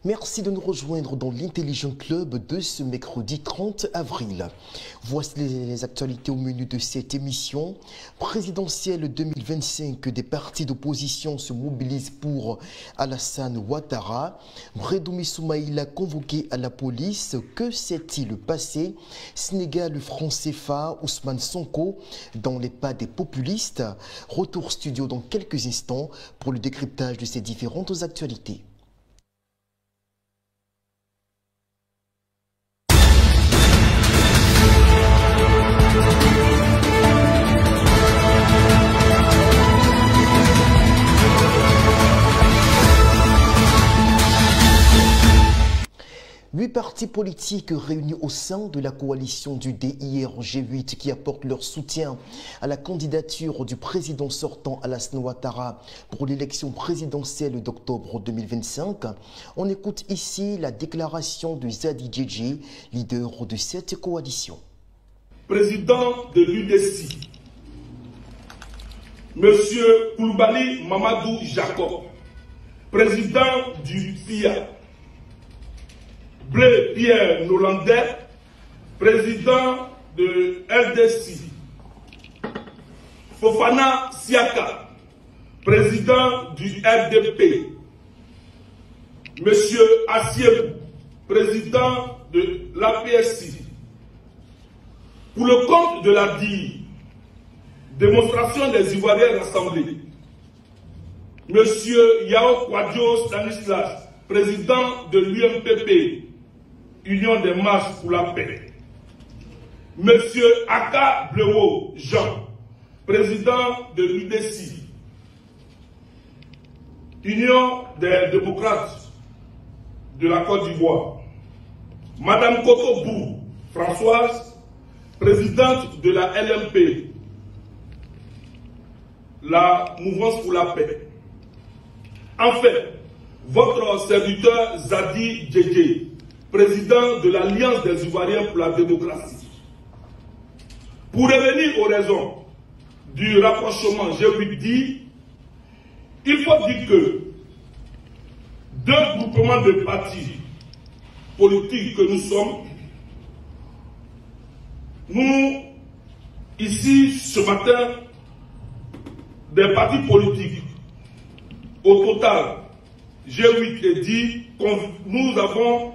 Merci de nous rejoindre dans l'Intelligent Club de ce mercredi 30 avril. Voici les actualités au menu de cette émission. Présidentielle 2025, des partis d'opposition se mobilisent pour Alassane Ouattara. Bredoumi Soumaïla convoqué à la police. Que s'est-il passé? Sénégal, franc CFA, Ousmane Sonko dans les pas des populistes. Retour studio dans quelques instants pour le décryptage de ces différentes actualités. Huit partis politiques réunis au sein de la coalition du DIR-G8 qui apportent leur soutien à la candidature du président sortant Alassane Ouattara pour l'élection présidentielle d'octobre 2025. On écoute ici la déclaration de Zadi Djedje, leader de cette coalition. Président de l'UDC, Monsieur Koulibaly Mamadou Jacob, président du PIA, Blé Pierre Nolandais, président de LDC, Fofana Siaka, président du RDP, Monsieur Assiem, président de l'APSI. Pour le compte de la DI, démonstration des Ivoiriens rassemblés, Monsieur Yao Kwadjo Stanislas, président de l'UMPP, Union des marches pour la paix. Monsieur Aka Blewo Jean, président de l'UDC, Union des démocrates de la Côte d'Ivoire. Madame Koko Bou Françoise, présidente de la LMP, la Mouvance pour la paix. Enfin, votre serviteur Zadi Djedje, président de l'Alliance des Ivoiriens pour la démocratie. Pour revenir aux raisons du rapprochement G8D, il faut dire que deux groupements de partis politiques que nous sommes, nous, ici, ce matin, des partis politiques, au total, G8 et dit, nous avons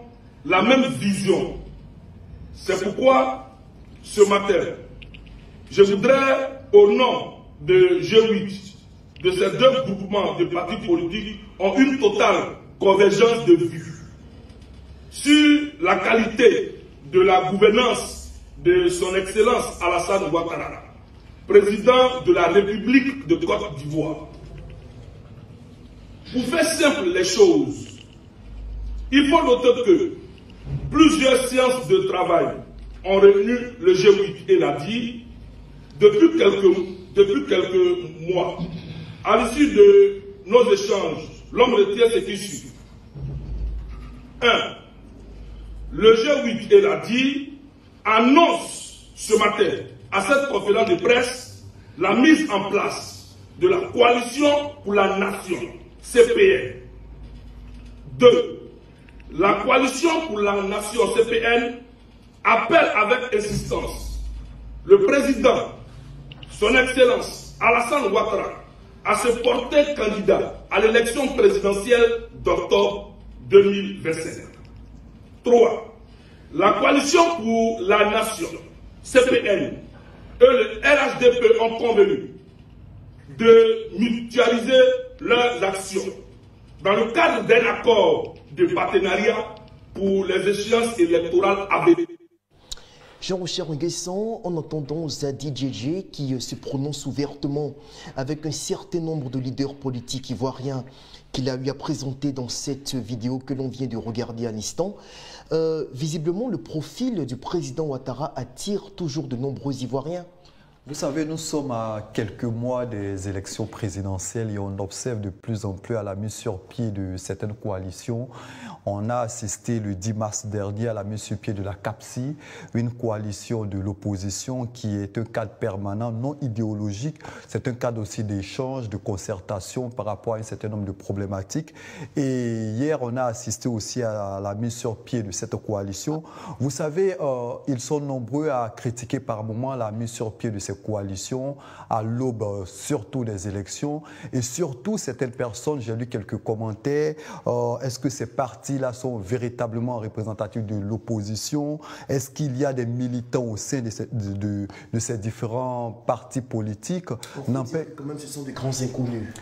la même vision. C'est pourquoi, ce matin, je voudrais, au nom de G8, de ces deux groupements de partis politiques, ont une totale convergence de vues sur la qualité de la gouvernance de son Excellence Alassane Ouattara, président de la République de Côte d'Ivoire. Pour faire simple les choses, il faut noter que plusieurs séances de travail ont réuni le G8 et l'a dit depuis quelques mois. À l'issue de nos échanges, l'homme retient ce qui suit. 1. Le G8 et l'a dit annonce ce matin à cette conférence de presse la mise en place de la coalition pour la nation, CPN. 2. La coalition pour la nation CPN appelle avec insistance le président, son Excellence Alassane Ouattara, à se porter candidat à l'élection présidentielle d'octobre 2025. 3. La coalition pour la nation CPN et le RHDP ont convenu de mutualiser leurs actions dans le cadre d'un accord de partenariat pour les échéances électorales à venir. Jean-Rocher Nguessan, en entendant Zadi Djedje qui se prononce ouvertement avec un certain nombre de leaders politiques ivoiriens qu'il a eu à présenter dans cette vidéo que l'on vient de regarder à l'instant, visiblement le profil du président Ouattara attire toujours de nombreux Ivoiriens. Vous savez, nous sommes à quelques mois des élections présidentielles et on observe de plus en plus à la mise sur pied de certaines coalitions. On a assisté le 10 mars dernier à la mise sur pied de la CAPSI, une coalition de l'opposition qui est un cadre permanent, non idéologique. C'est un cadre aussi d'échange, de concertation par rapport à un certain nombre de problématiques. Et hier, on a assisté aussi à la mise sur pied de cette coalition. Vous savez, ils sont nombreux à critiquer par moments la mise sur pied de ces coalitions à l'aube surtout des élections. Et surtout, certaines personnes, j'ai lu quelques commentaires, est-ce que ces partis-là sont véritablement représentatifs de l'opposition? Est-ce qu'il y a des militants au sein de ces différents partis politiques? Quand même, ce sont des grands inconnus.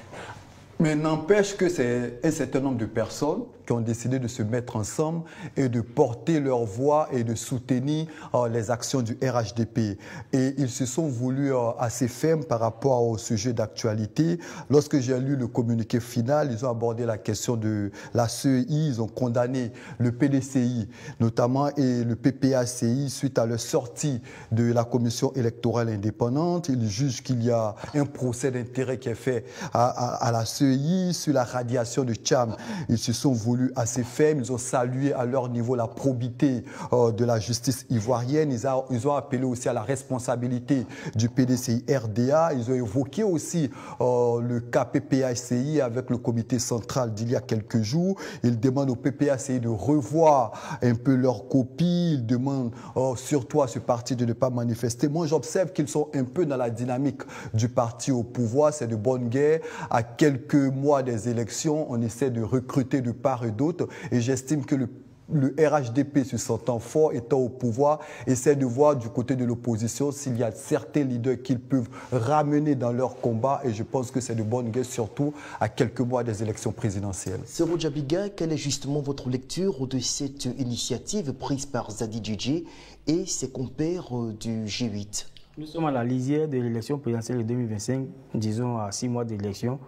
Mais n'empêche que c'est un certain nombre de personnes qui ont décidé de se mettre ensemble et de porter leur voix et de soutenir les actions du RHDP. Et ils se sont voulus assez fermes par rapport au sujet d'actualité. Lorsque j'ai lu le communiqué final, ils ont abordé la question de la CEI, ils ont condamné le PDCI notamment et le PPACI suite à leur sortie de la commission électorale indépendante. Ils jugent qu'il y a un procès d'intérêt qui est fait à la CEI sur la radiation de Tcham. Ils se sont voulus assez fermes, ils ont salué à leur niveau la probité de la justice ivoirienne, ils ont appelé aussi à la responsabilité du PDCI RDA, ils ont évoqué aussi le cas PPACI avec le comité central d'il y a quelques jours. Ils demandent au PPACI de revoir un peu leur copie, ils demandent surtout à ce parti de ne pas manifester. Moi j'observe qu'ils sont un peu dans la dynamique du parti au pouvoir, c'est de bonne guerre. À quelques mois des élections, on essaie de recruter de part et d'autre et j'estime que le RHDP se sentant fort, étant au pouvoir, essaie de voir du côté de l'opposition s'il y a certains leaders qu'ils peuvent ramener dans leur combat et je pense que c'est de bonne guerre surtout à quelques mois des élections présidentielles. Sero Djabiga, quelle est justement votre lecture de cette initiative prise par Zadi Djedje et ses compères du G8? Nous sommes à la lisière de l'élection présidentielle de 2025, disons à 6 mois d'élection.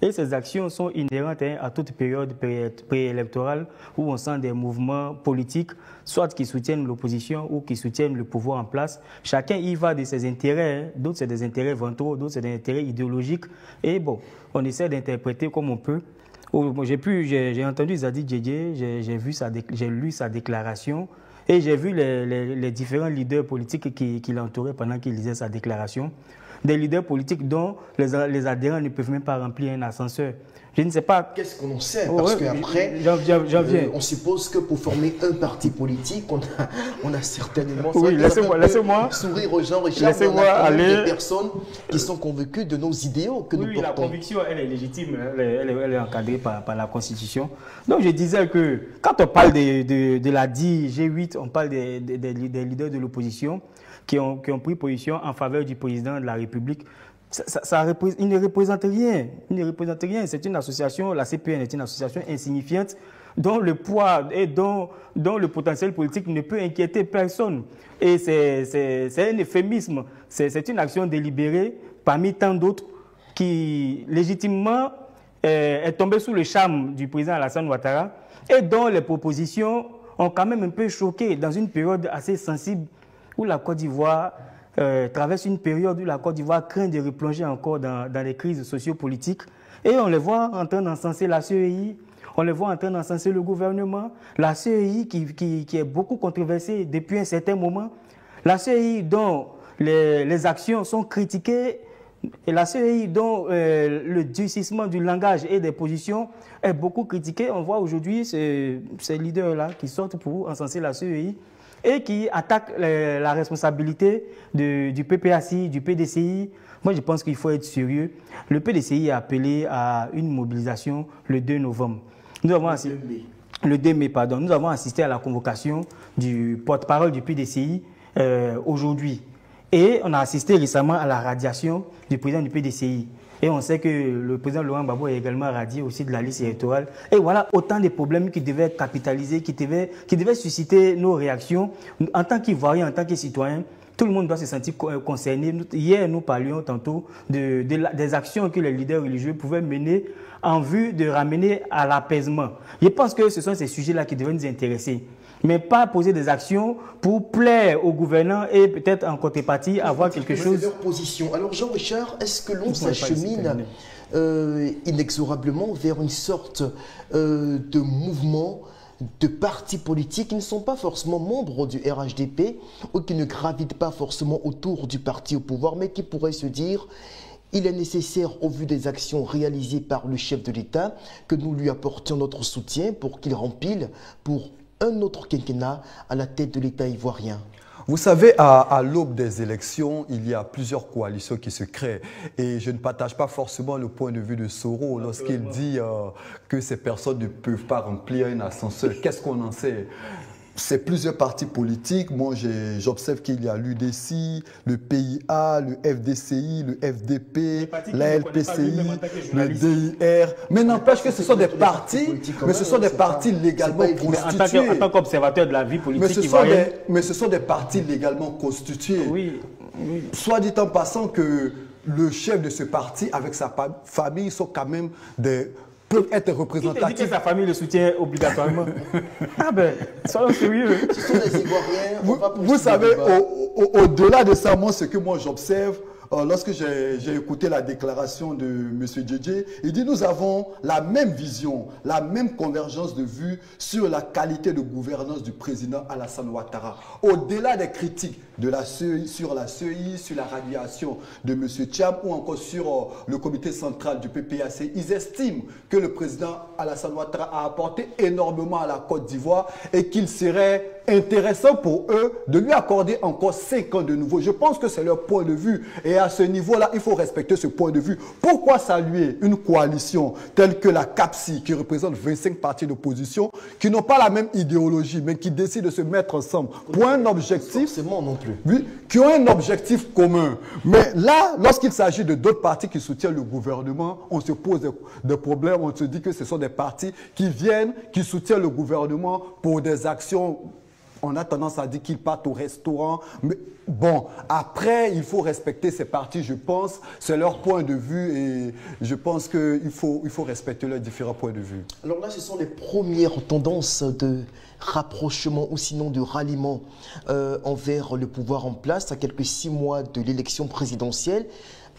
Et ces actions sont inhérentes à toute période préélectorale où on sent des mouvements politiques, soit qui soutiennent l'opposition ou qui soutiennent le pouvoir en place. Chacun y va de ses intérêts, d'autres c'est des intérêts ventraux, d'autres c'est des intérêts idéologiques. Et bon, on essaie d'interpréter comme on peut. J'ai entendu Zadi Djedje, j'ai lu sa déclaration et j'ai vu les différents leaders politiques qui l'entouraient pendant qu'il lisait sa déclaration. Des leaders politiques dont les adhérents ne peuvent même pas remplir un ascenseur. Je ne sais pas. Qu'est-ce qu'on en sait? Parce qu'après, on suppose que pour former un parti politique, on a certainement... Oui, laissez-moi sourire aux gens, Richard. Laissez-moi aller... des personnes qui sont convaincues de nos idéaux que nous portons. Oui, la conviction, elle est légitime, elle est encadrée par la Constitution. Donc je disais que quand on parle de la G8, on parle des leaders de l'opposition qui ont pris position en faveur du président de la République. Il ne représente rien. Il ne représente rien. C'est une association, la CPN est une association insignifiante dont le poids et dont le potentiel politique ne peut inquiéter personne. Et c'est un euphémisme. C'est une action délibérée parmi tant d'autres qui, légitimement, est tombée sous le charme du président Alassane Ouattara et dont les propositions ont quand même un peu choqué dans une période assez sensible où la Côte d'Ivoire traverse une période où la Côte d'Ivoire craint de replonger encore dans les crises sociopolitiques. Et on les voit en train d'encenser la CEI, on les voit en train d'encenser le gouvernement, la CEI qui est beaucoup controversée depuis un certain moment, la CEI dont les actions sont critiquées, et la CEI dont le durcissement du langage et des positions est beaucoup critiqué. On voit aujourd'hui ces leaders-là qui sortent pour encenser la CEI et qui attaquent la responsabilité du PPACI, du PDCI. Moi, je pense qu'il faut être sérieux. Le PDCI a appelé à une mobilisation le 2 novembre. Le 2 mai, pardon. Nous avons assisté à la convocation du porte-parole du PDCI aujourd'hui. Et on a assisté récemment à la radiation du président du PDCI. Et on sait que le président Laurent Gbagbo a également radié aussi de la liste électorale. Et voilà autant de problèmes qui devaient capitaliser, qui devaient susciter nos réactions en tant qu'Ivoiriens, en tant que citoyens, Tout le monde doit se sentir concerné. Hier, nous parlions tantôt des actions que les leaders religieux pouvaient mener en vue de ramener à l'apaisement. Je pense que ce sont ces sujets-là qui devraient nous intéresser. Mais pas poser des actions pour plaire aux gouvernants et peut-être en contrepartie avoir quelque chose. C'est leur position. Alors Jean-Richard, est-ce que l'on s'achemine inexorablement vers une sorte de mouvement de partis politiques qui ne sont pas forcément membres du RHDP ou qui ne gravitent pas forcément autour du parti au pouvoir, mais qui pourraient se dire il est nécessaire, au vu des actions réalisées par le chef de l'État, que nous lui apportions notre soutien pour qu'il rempile pour un autre quinquennat à la tête de l'État ivoirien. Vous savez, à l'aube des élections, il y a plusieurs coalitions qui se créent. Et je ne partage pas forcément le point de vue de Soro lorsqu'il dit que ces personnes ne peuvent pas remplir un ascenseur. Qu'est-ce qu'on en sait? C'est plusieurs partis politiques. Moi, j'observe qu'il y a l'UDC, le PIA, le FDCI, le FDP, la LPCI, le DIR. Mais n'empêche que ce sont des partis, mais ce sont des partis légalement constitués. En tant qu'observateur de la vie politique ivoirienne. Mais ce sont des partis légalement constitués. Oui. Soit dit en passant que le chef de ce parti, avec sa famille, sont quand même peuvent être représentatifs. Qui te dit que sa famille le soutient obligatoirement? Ah ben, soyons sérieux. Ce sont des Ivoiriens. Vous savez, au-delà de ça, moi, ce que moi j'observe, lorsque j'ai écouté la déclaration de M. Djedje, il dit nous avons la même vision, la même convergence de vue sur la qualité de gouvernance du président Alassane Ouattara. Au-delà des critiques de la CEI, sur la CEI, sur la radiation de M. Thiam ou encore sur le comité central du PPAC, ils estiment que le président Alassane Ouattara a apporté énormément à la Côte d'Ivoire et qu'il serait intéressant pour eux de lui accorder encore 5 ans de nouveau. Je pense que c'est leur point de vue et à ce niveau-là, il faut respecter ce point de vue. Pourquoi saluer une coalition telle que la CAPSI qui représente 25 partis d'opposition qui n'ont pas la même idéologie mais qui décident de se mettre ensemble pour un objectif, non plus. Oui, qui ont un objectif commun. Mais là, lorsqu'il s'agit de d'autres partis qui soutiennent le gouvernement, on se pose des problèmes, on se dit que ce sont des partis qui viennent, qui soutiennent le gouvernement pour des actions. On a tendance à dire qu'ils partent au restaurant. Mais bon, après, il faut respecter ces partis, je pense. C'est leur point de vue et je pense qu'il faut respecter leurs différents points de vue. Alors là, ce sont les premières tendances de rapprochement ou sinon de ralliement envers le pouvoir en place à quelques 6 mois de l'élection présidentielle.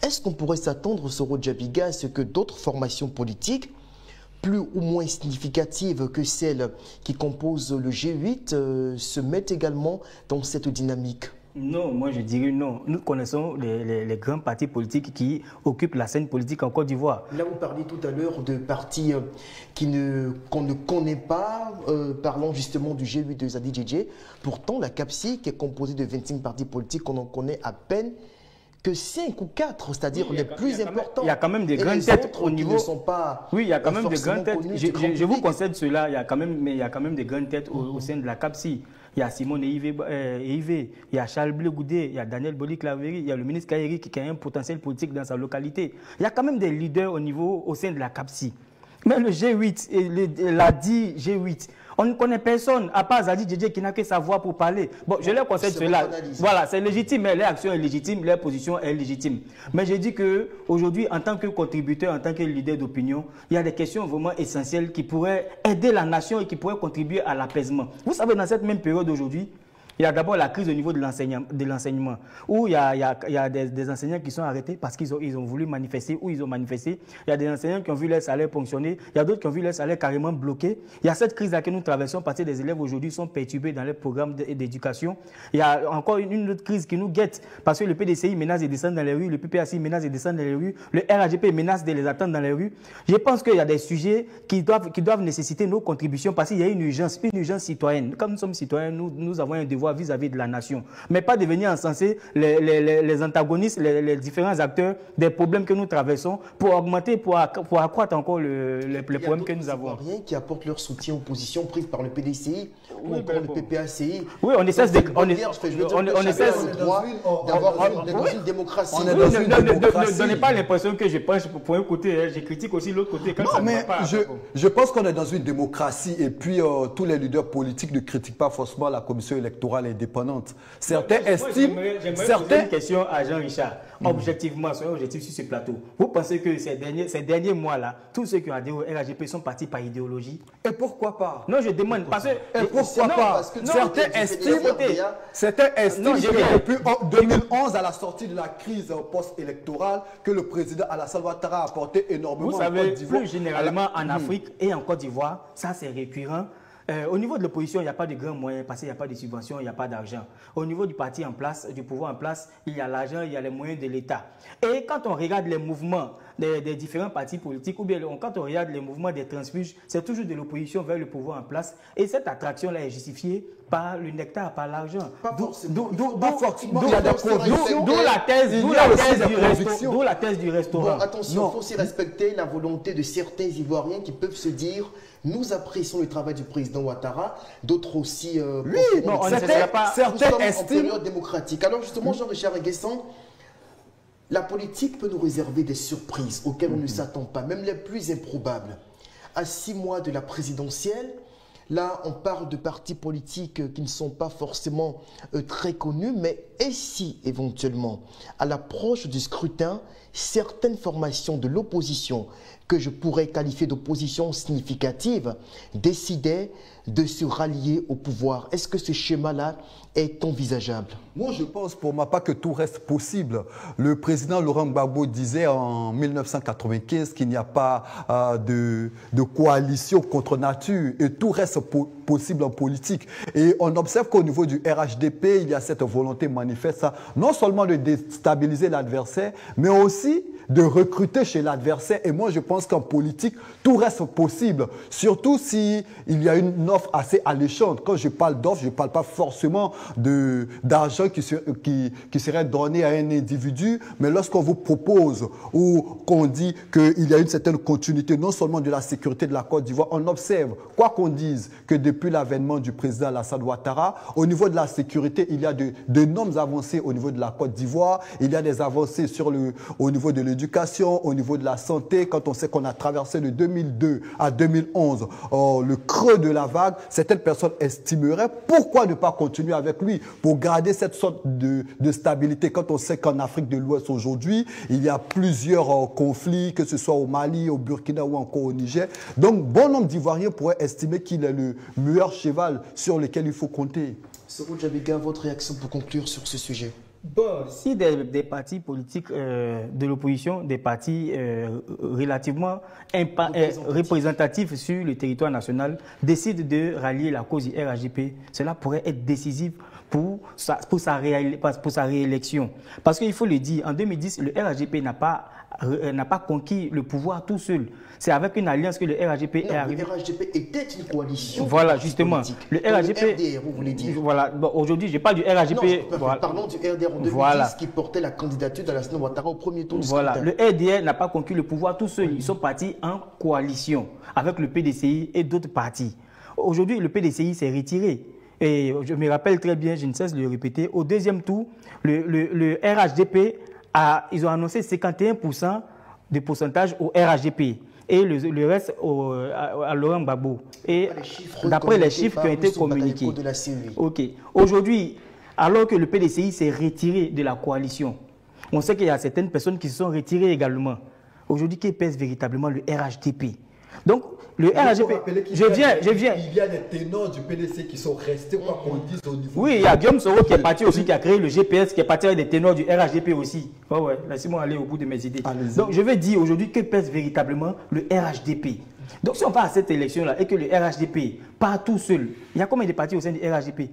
Est-ce qu'on pourrait s'attendre, Soro Djabiga, à ce que d'autres formations politiques plus ou moins significatives que celles qui composent le G8 se mettent également dans cette dynamique? Non, moi je dirais non. Nous connaissons les grands partis politiques qui occupent la scène politique en Côte d'Ivoire. Là, vous parliez tout à l'heure de partis qu'on ne connaît pas, parlant justement du G8 de Zadi Djedje. Pourtant, la CAPSI, qui est composée de 25 partis politiques, on en connaît à peine que 5 ou 4, c'est-à-dire les plus importants. Il y a quand même des grandes têtes au niveau. Oui, il y a quand même des grandes têtes. Je vous concède cela, il y a quand même des grandes têtes au sein de la CAPSI. Il y a Simone Eivé, il y a Charles Blé Goudé, il y a Daniel Boli-Claveri, il y a le ministre Kairi qui a un potentiel politique dans sa localité. Il y a quand même des leaders au sein de la CAPSI. Mais le G8, l'a dit G8, on ne connaît personne, à part Zadi Djedje qui n'a que sa voix pour parler. Bon, je leur concède cela. Voilà, c'est légitime, leur action est légitime, leur position est légitime. Mais je dis qu'aujourd'hui, en tant que contributeur, en tant que leader d'opinion, il y a des questions vraiment essentielles qui pourraient aider la nation et qui pourraient contribuer à l'apaisement. Vous savez, dans cette même période aujourd'hui, il y a d'abord la crise au niveau de l'enseignement, où il y a des enseignants qui sont arrêtés parce qu'ils ont voulu manifester, ou ils ont manifesté. Il y a des enseignants qui ont vu leur salaire ponctionner, il y a d'autres qui ont vu leur salaire carrément bloqué. Il y a cette crise-là que nous traversons parce que des élèves aujourd'hui sont perturbés dans les programmes d'éducation. Il y a encore une autre crise qui nous guette parce que le PDCI menace de descendre dans les rues, le PPAC menace de descendre dans les rues, le RHDP menace de les attendre dans les rues. Je pense qu'il y a des sujets qui doivent nécessiter nos contributions parce qu'il y a une urgence citoyenne. Comme nous sommes citoyens, nous avons un devoir vis-à-vis de la nation, mais pas de venir encenser les antagonistes, les différents acteurs des problèmes que nous traversons pour augmenter, pour accroître encore les problèmes que nous avons. Il y a d'autres qui apportent leur soutien aux positions prises par le PDCI ou encore le PPACI. Oui, on essaie d'avoir une démocratie. Ne donnez pas l'impression que je penche pour un côté, je critique aussi l'autre côté. Non, mais je pense qu'on est dans une démocratie et puis tous les leaders politiques ne critiquent pas forcément la commission électorale libérale indépendante. Certains estiment... J'aimerais poser une question à Jean-Richard. Objectivement, soyons objectifs sur ce plateau. Vous pensez que ces derniers mois-là, tous ceux qui ont adhéré au RHDP sont partis par idéologie? Et pourquoi pas? Non, je demande. Parce que, et pourquoi pas? Certains estiment que depuis 2011, à la sortie de la crise post-électorale, que le président Alassane Ouattara a apporté énormément. Vous savez, plus généralement en Afrique et en Côte d'Ivoire, ça c'est récurrent. Au niveau de l'opposition, il n'y a pas de grands moyens parce qu'il n'y a pas de subventions, il n'y a pas d'argent. Au niveau du parti en place, du pouvoir en place, il y a l'argent, il y a les moyens de l'État. Et quand on regarde les mouvements des différents partis politiques, ou bien quand on regarde les mouvements des transfuges, c'est toujours de l'opposition vers le pouvoir en place. Et cette attraction-là est justifiée par le nectar, par l'argent. D'où la thèse du restaurant. Bon, attention, il faut aussi respecter la volonté de certains Ivoiriens qui peuvent se dire nous apprécions le travail du président Ouattara, d'autres aussi. Oui, non, certains estiment. En période démocratique. Alors justement, Jean-Richard Nguessan, la politique peut nous réserver des surprises auxquelles on ne s'attend pas, même les plus improbables. À 6 mois de la présidentielle, là, on parle de partis politiques qui ne sont pas forcément très connus, mais et si, éventuellement, à l'approche du scrutin, certaines formations de l'opposition, que je pourrais qualifier d'opposition significative, décidaient de se rallier au pouvoir? Est-ce que ce schéma-là est envisageable? Moi, je pense pour ma part que tout reste possible. Le président Laurent Gbagbo disait en 1995 qu'il n'y a pas de coalition contre nature et tout reste possible en politique. Et on observe qu'au niveau du RHDP, il y a cette volonté manifeste, non seulement de déstabiliser l'adversaire, mais aussi de recruter chez l'adversaire. Et moi, je pense qu'en politique, tout reste possible. Surtout s'il y a une offre assez alléchante. Quand je parle d'offre, je ne parle pas forcément d'argent qui serait donné à un individu, mais lorsqu'on vous propose ou qu'on dit qu'il y a une certaine continuité, non seulement de la sécurité de la Côte d'Ivoire, on observe, quoi qu'on dise, que depuis l'avènement du président Alassane Ouattara, au niveau de la sécurité, il y a d'énormes avancées au niveau de la Côte d'Ivoire, il y a des avancées au niveau de l'éducation, au niveau de la santé. Quand on sait qu'on a traversé de 2002 à 2011 le creux de la vague, certaines personnes estimeraient pourquoi ne pas continuer avec lui pour garder cette sorte de stabilité. Quand on sait qu'en Afrique de l'Ouest aujourd'hui, il y a plusieurs conflits, que ce soit au Mali, au Burkina ou encore au Niger. Donc, bon nombre d'Ivoiriens pourraient estimer qu'il est le meilleur cheval sur lequel il faut compter. Soro Djabiga, votre réaction pour conclure sur ce sujet? Bon, si des partis politiques de l'opposition, des partis relativement représentatifs sur le territoire national, décident de rallier la cause du RHDP, cela pourrait être décisif pour sa réélection. Parce qu'il faut le dire, en 2010, le RHDP n'a pas conquis le pouvoir tout seul. C'est avec une alliance que le RHDP est arrivé. Le RHDP était une coalition. Voilà, justement. Le RHDP. RDR, vous voulez dire. Voilà. Bon, aujourd'hui, je parle du RHDP. Non, parlons du RDR en 2010 qui portait la candidature d'Alassane Ouattara au premier tour du scrutin. Le RDR n'a pas conquis le pouvoir tout seul. Ils sont partis en coalition avec le PDCI et d'autres partis. Aujourd'hui, le PDCI s'est retiré. Et je me rappelle très bien, je ne cesse de le répéter, au deuxième tour, le RHDP, ils ont annoncé 51% de pourcentage au RHDP et le reste à Laurent Gbagbo. Et d'après les chiffres qui ont été communiqués. Ok. Aujourd'hui, alors que le PDCI s'est retiré de la coalition, on sait qu'il y a certaines personnes qui se sont retirées également. Aujourd'hui, qui pèse véritablement le RHDP? Donc, le RHDP, je viens. Il y a des ténors du PDC qui sont restés, quoi qu'on dise au niveau. Oui, il y a Guillaume Soro qui est parti aussi, qui a créé le GPS, qui est parti avec des ténors du RHDP aussi. Ouais, laissez-moi aller au bout de mes idées. Donc, je vais dire aujourd'hui que pèse véritablement le RHDP. Donc, si on va à cette élection-là et que le RHDP part tout seul, il y a combien de partis au sein du RHDP?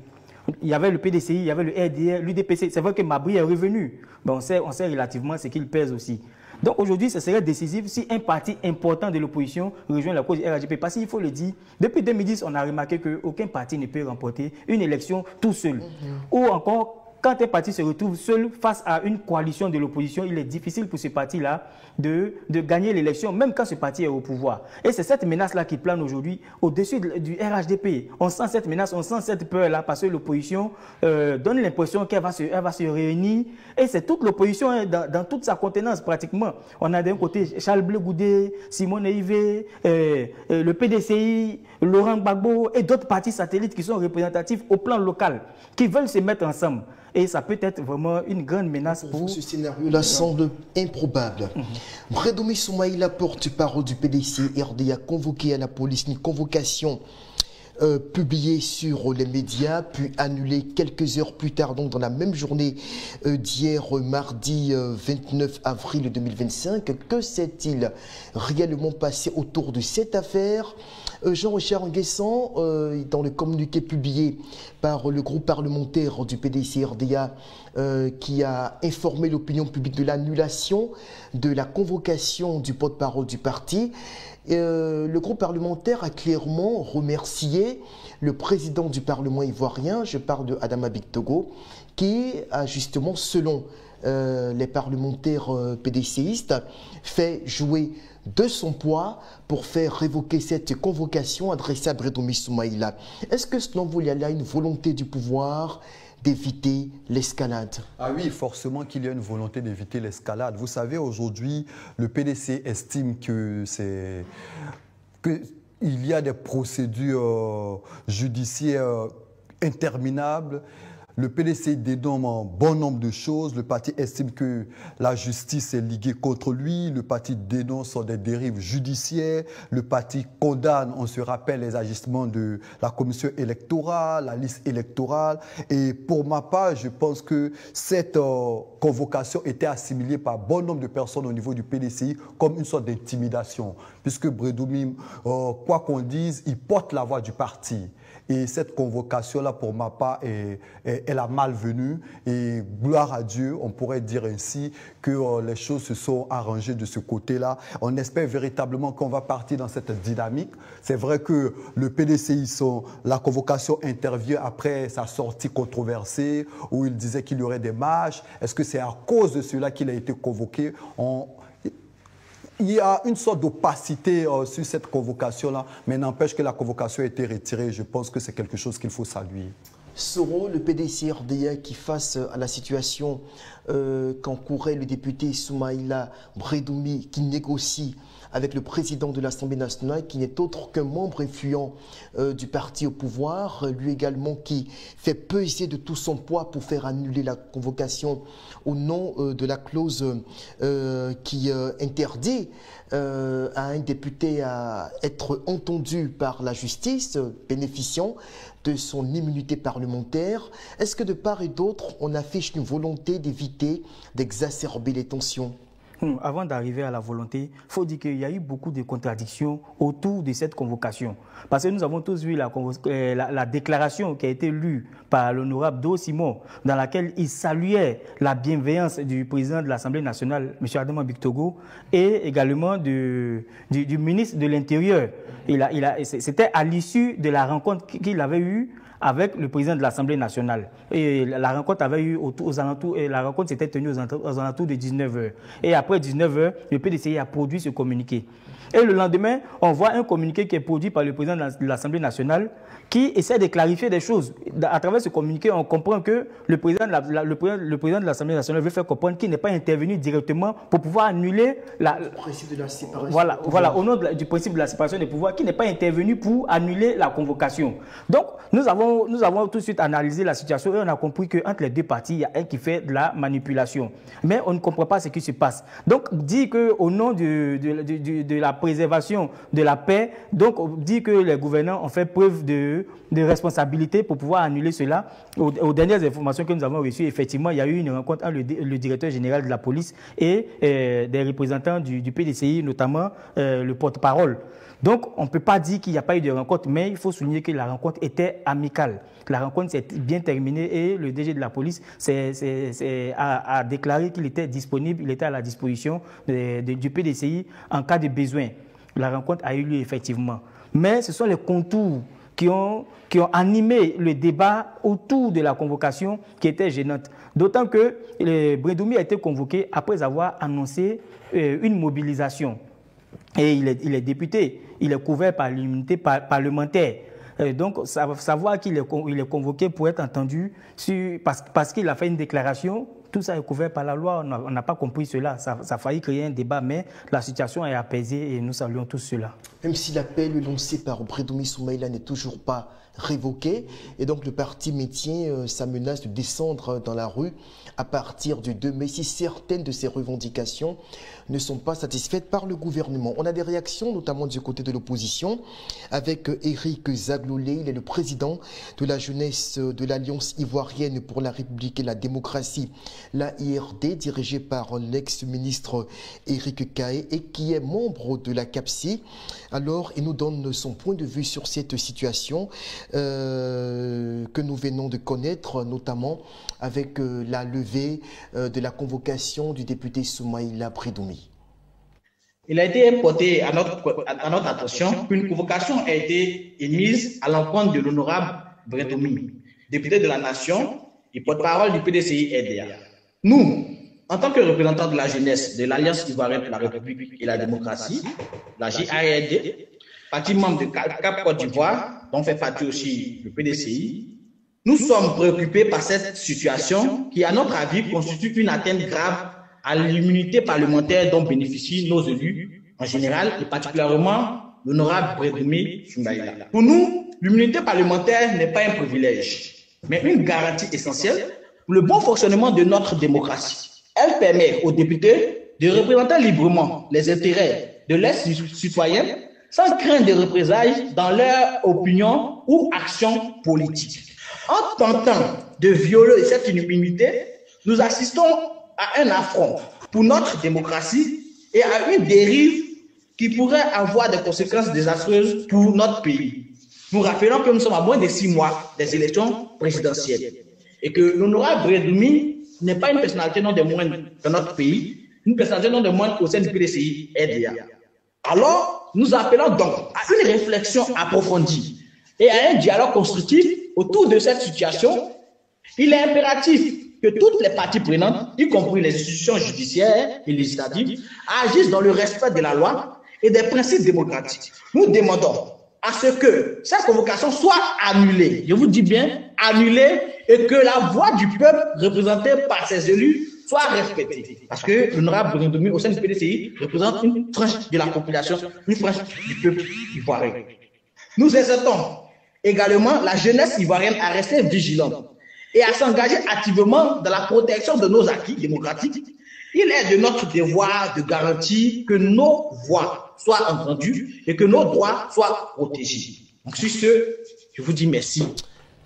Il y avait le PDCI, il y avait le RDR, l'UDPC. C'est vrai que Mabri est revenu. Mais on sait relativement ce qu'il pèse aussi. Donc aujourd'hui, ce serait décisif si un parti important de l'opposition rejoint la cause du RHDP. Parce qu'il faut le dire, depuis 2010, on a remarqué qu'aucun parti ne peut remporter une élection tout seul. Ou encore, quand un parti se retrouve seul face à une coalition de l'opposition, il est difficile pour ce parti-là de gagner l'élection, même quand ce parti est au pouvoir. Et c'est cette menace-là qui plane aujourd'hui au-dessus du RHDP. On sent cette menace, on sent cette peur-là, parce que l'opposition donne l'impression qu'elle va se réunir. Et c'est toute l'opposition hein, dans toute sa contenance, pratiquement. On a d'un côté Charles Blé Goudé, Simone Eivé, le PDCI, Laurent Gbagbo et d'autres partis satellites qui sont représentatifs au plan local, qui veulent se mettre ensemble. Et ça peut être vraiment une grande menace pour vous. Ce scénario-là semble improbable. Bredoumi Soumaïla, porte-parole du PDC RD, a convoqué à la police une convocation publiée sur les médias, puis annulée quelques heures plus tard, donc dans la même journée d'hier, mardi 29 avril 2025. Que s'est-il réellement passé autour de cette affaire? Jean-Richard Nguessan, dans le communiqué publié par le groupe parlementaire du PDC-RDA, qui a informé l'opinion publique de l'annulation de la convocation du porte-parole du parti, le groupe parlementaire a clairement remercié le président du Parlement ivoirien, je parle de Adama Bictogo, qui a justement, selon les parlementaires PDCistes, fait jouer de son poids pour faire révoquer cette convocation adressée à Bredoumi Soumaïla. Est-ce que selon vous, il y a là une volonté du pouvoir d'éviter l'escalade? Ah oui, forcément qu'il y a une volonté d'éviter l'escalade. Vous savez, aujourd'hui, le PDC estime que il y a des procédures judiciaires interminables. Le PDC dénomme un bon nombre de choses. Le parti estime que la justice est liguée contre lui. Le parti dénonce des dérives judiciaires. Le parti condamne, on se rappelle, les agissements de la commission électorale, la liste électorale. Et pour ma part, je pense que cette convocation était assimilée par bon nombre de personnes au niveau du PDCI comme une sorte d'intimidation. Puisque Bredoumi, quoi qu'on dise, il porte la voix du parti. Et cette convocation-là, pour ma part, est la malvenue. Et gloire à Dieu, on pourrait dire ainsi que les choses se sont arrangées de ce côté-là. On espère véritablement qu'on va partir dans cette dynamique. C'est vrai que le PDCI, la convocation intervient après sa sortie controversée, où il disait qu'il y aurait des marches. Est-ce que c'est à cause de cela qu'il a été convoqué? Il y a une sorte d'opacité sur cette convocation-là, mais n'empêche que la convocation a été retirée. Je pense que c'est quelque chose qu'il faut saluer. Seront le PDC-RDA qui, face à la situation qu'encourait le député Soumaïla Bredoumi, qui négocie avec le président de l'Assemblée nationale, qui n'est autre qu'un membre influent du parti au pouvoir, lui également qui fait peser de tout son poids pour faire annuler la convocation au nom de la clause qui interdit à un député à être entendu par la justice, bénéficiant de son immunité parlementaire. Est-ce que de part et d'autre, on affiche une volonté d'éviter d'exacerber les tensions? Avant d'arriver à la volonté, il faut dire qu'il y a eu beaucoup de contradictions autour de cette convocation. Parce que nous avons tous vu la déclaration qui a été lue par l'honorable Do Simon, dans laquelle il saluait la bienveillance du président de l'Assemblée nationale, M. Adama Bictogo, et également du ministre de l'Intérieur. C'était à l'issue de la rencontre qu'il avait eue avec le président de l'Assemblée nationale. Et la rencontre avait eu aux alentours, et la rencontre s'était tenue aux alentours de 19h. Et après 19h, le PDCI a produit ce communiqué. Et le lendemain, on voit un communiqué qui est produit par le président de l'Assemblée nationale qui essaie de clarifier des choses. À travers ce communiqué, on comprend que le président de l'Assemblée nationale veut faire comprendre qu'il n'est pas intervenu directement pour pouvoir annuler le principe de la séparation. Voilà, au nom du principe de la séparation des pouvoirs, qui n'est pas intervenu pour annuler la convocation. Donc, nous avons tout de suite analysé la situation et on a compris qu'entre les deux parties, il y a un qui fait de la manipulation. Mais on ne comprend pas ce qui se passe. Donc, dit qu'au nom de la préservation de la paix, donc dit que les gouvernants ont fait preuve de responsabilité pour pouvoir annuler cela. Aux dernières informations que nous avons reçues, effectivement, il y a eu une rencontre entre le directeur général de la police et des représentants du PDCI, notamment le porte-parole. Donc, on ne peut pas dire qu'il n'y a pas eu de rencontre, mais il faut souligner que la rencontre était amicale. La rencontre s'est bien terminée et le DG de la police a déclaré qu'il était disponible, il était à la disposition du PDCI en cas de besoin. La rencontre a eu lieu effectivement. Mais ce sont les contours qui ont animé le débat autour de la convocation qui était gênante. D'autant que Brédoumi a été convoqué après avoir annoncé une mobilisation. Et il est député, il est couvert par l'immunité parlementaire. Donc, savoir qu'il est convoqué pour être entendu parce qu'il a fait une déclaration, tout ça est couvert par la loi. On n'a pas compris cela. Ça a failli créer un débat, mais la situation est apaisée et nous saluons tous cela. Même si l'appel lancé par Brédoumi Soumaïla n'est toujours pas révoqué, et donc le parti maintient sa menace de descendre dans la rue à partir du 2 mai si certaines de ces revendications ne sont pas satisfaites par le gouvernement. On a des réactions, notamment du côté de l'opposition, avec Éric Zaglolé. Il est le président de la jeunesse de l'Alliance ivoirienne pour la République et la démocratie, l'AIRD, dirigée par l'ex-ministre Éric Kaé et qui est membre de la CAPSI. Alors, il nous donne son point de vue sur cette situation que nous venons de connaître, notamment avec la levée de la convocation du député Soumaïla Brédoumi. Il a été porté à notre attention qu'une convocation a été émise à l'encontre de l'honorable Brédoumi, député de la Nation et porte-parole du PDCI-RDA. Nous, en tant que représentants de la jeunesse de l'Alliance ivoirienne pour la République et la démocratie, la JARD, parti membre de Cap Côte d'Ivoire, dont fait partie aussi le PDCI, nous sommes préoccupés par cette situation qui, à notre avis, constitue une atteinte grave à l'immunité parlementaire dont bénéficient nos élus en général et particulièrement l'honorable Brédoumi Soumaïla. Pour nous, l'immunité parlementaire n'est pas un privilège, mais une garantie essentielle pour le bon fonctionnement de notre démocratie. Elle permet aux députés de représenter librement les intérêts de leurs citoyens sans crainte de représailles dans leur opinion ou action politique. En tentant de violer cette immunité, nous assistons à un affront pour notre démocratie et à une dérive qui pourrait avoir des conséquences désastreuses pour notre pays. Nous rappelons que nous sommes à moins de 6 mois des élections présidentielles et que l'honorable Brédoumi n'est pas une personnalité non des moindres dans notre pays, une personnalité non des moindres au sein du PDCI-RDA. Alors, nous appelons donc à une réflexion approfondie et à un dialogue constructif autour de cette situation. Il est impératif que toutes les parties prenantes, y compris les institutions judiciaires et législatives, agissent dans le respect de la loi et des principes démocratiques. Nous demandons à ce que cette convocation soit annulée, je vous dis bien annulée, et que la voix du peuple représentée par ses élus soit respectée. Parce que l'honorable Brédoumi au sein du PDCI représente une frange de la population, une frange du peuple ivoirien. Nous incitons également la jeunesse ivoirienne à rester vigilante et à s'engager activement dans la protection de nos acquis démocratiques. Il est de notre devoir de garantir que nos voix soient entendues et que nos droits soient protégés. Donc sur ce, je vous dis merci.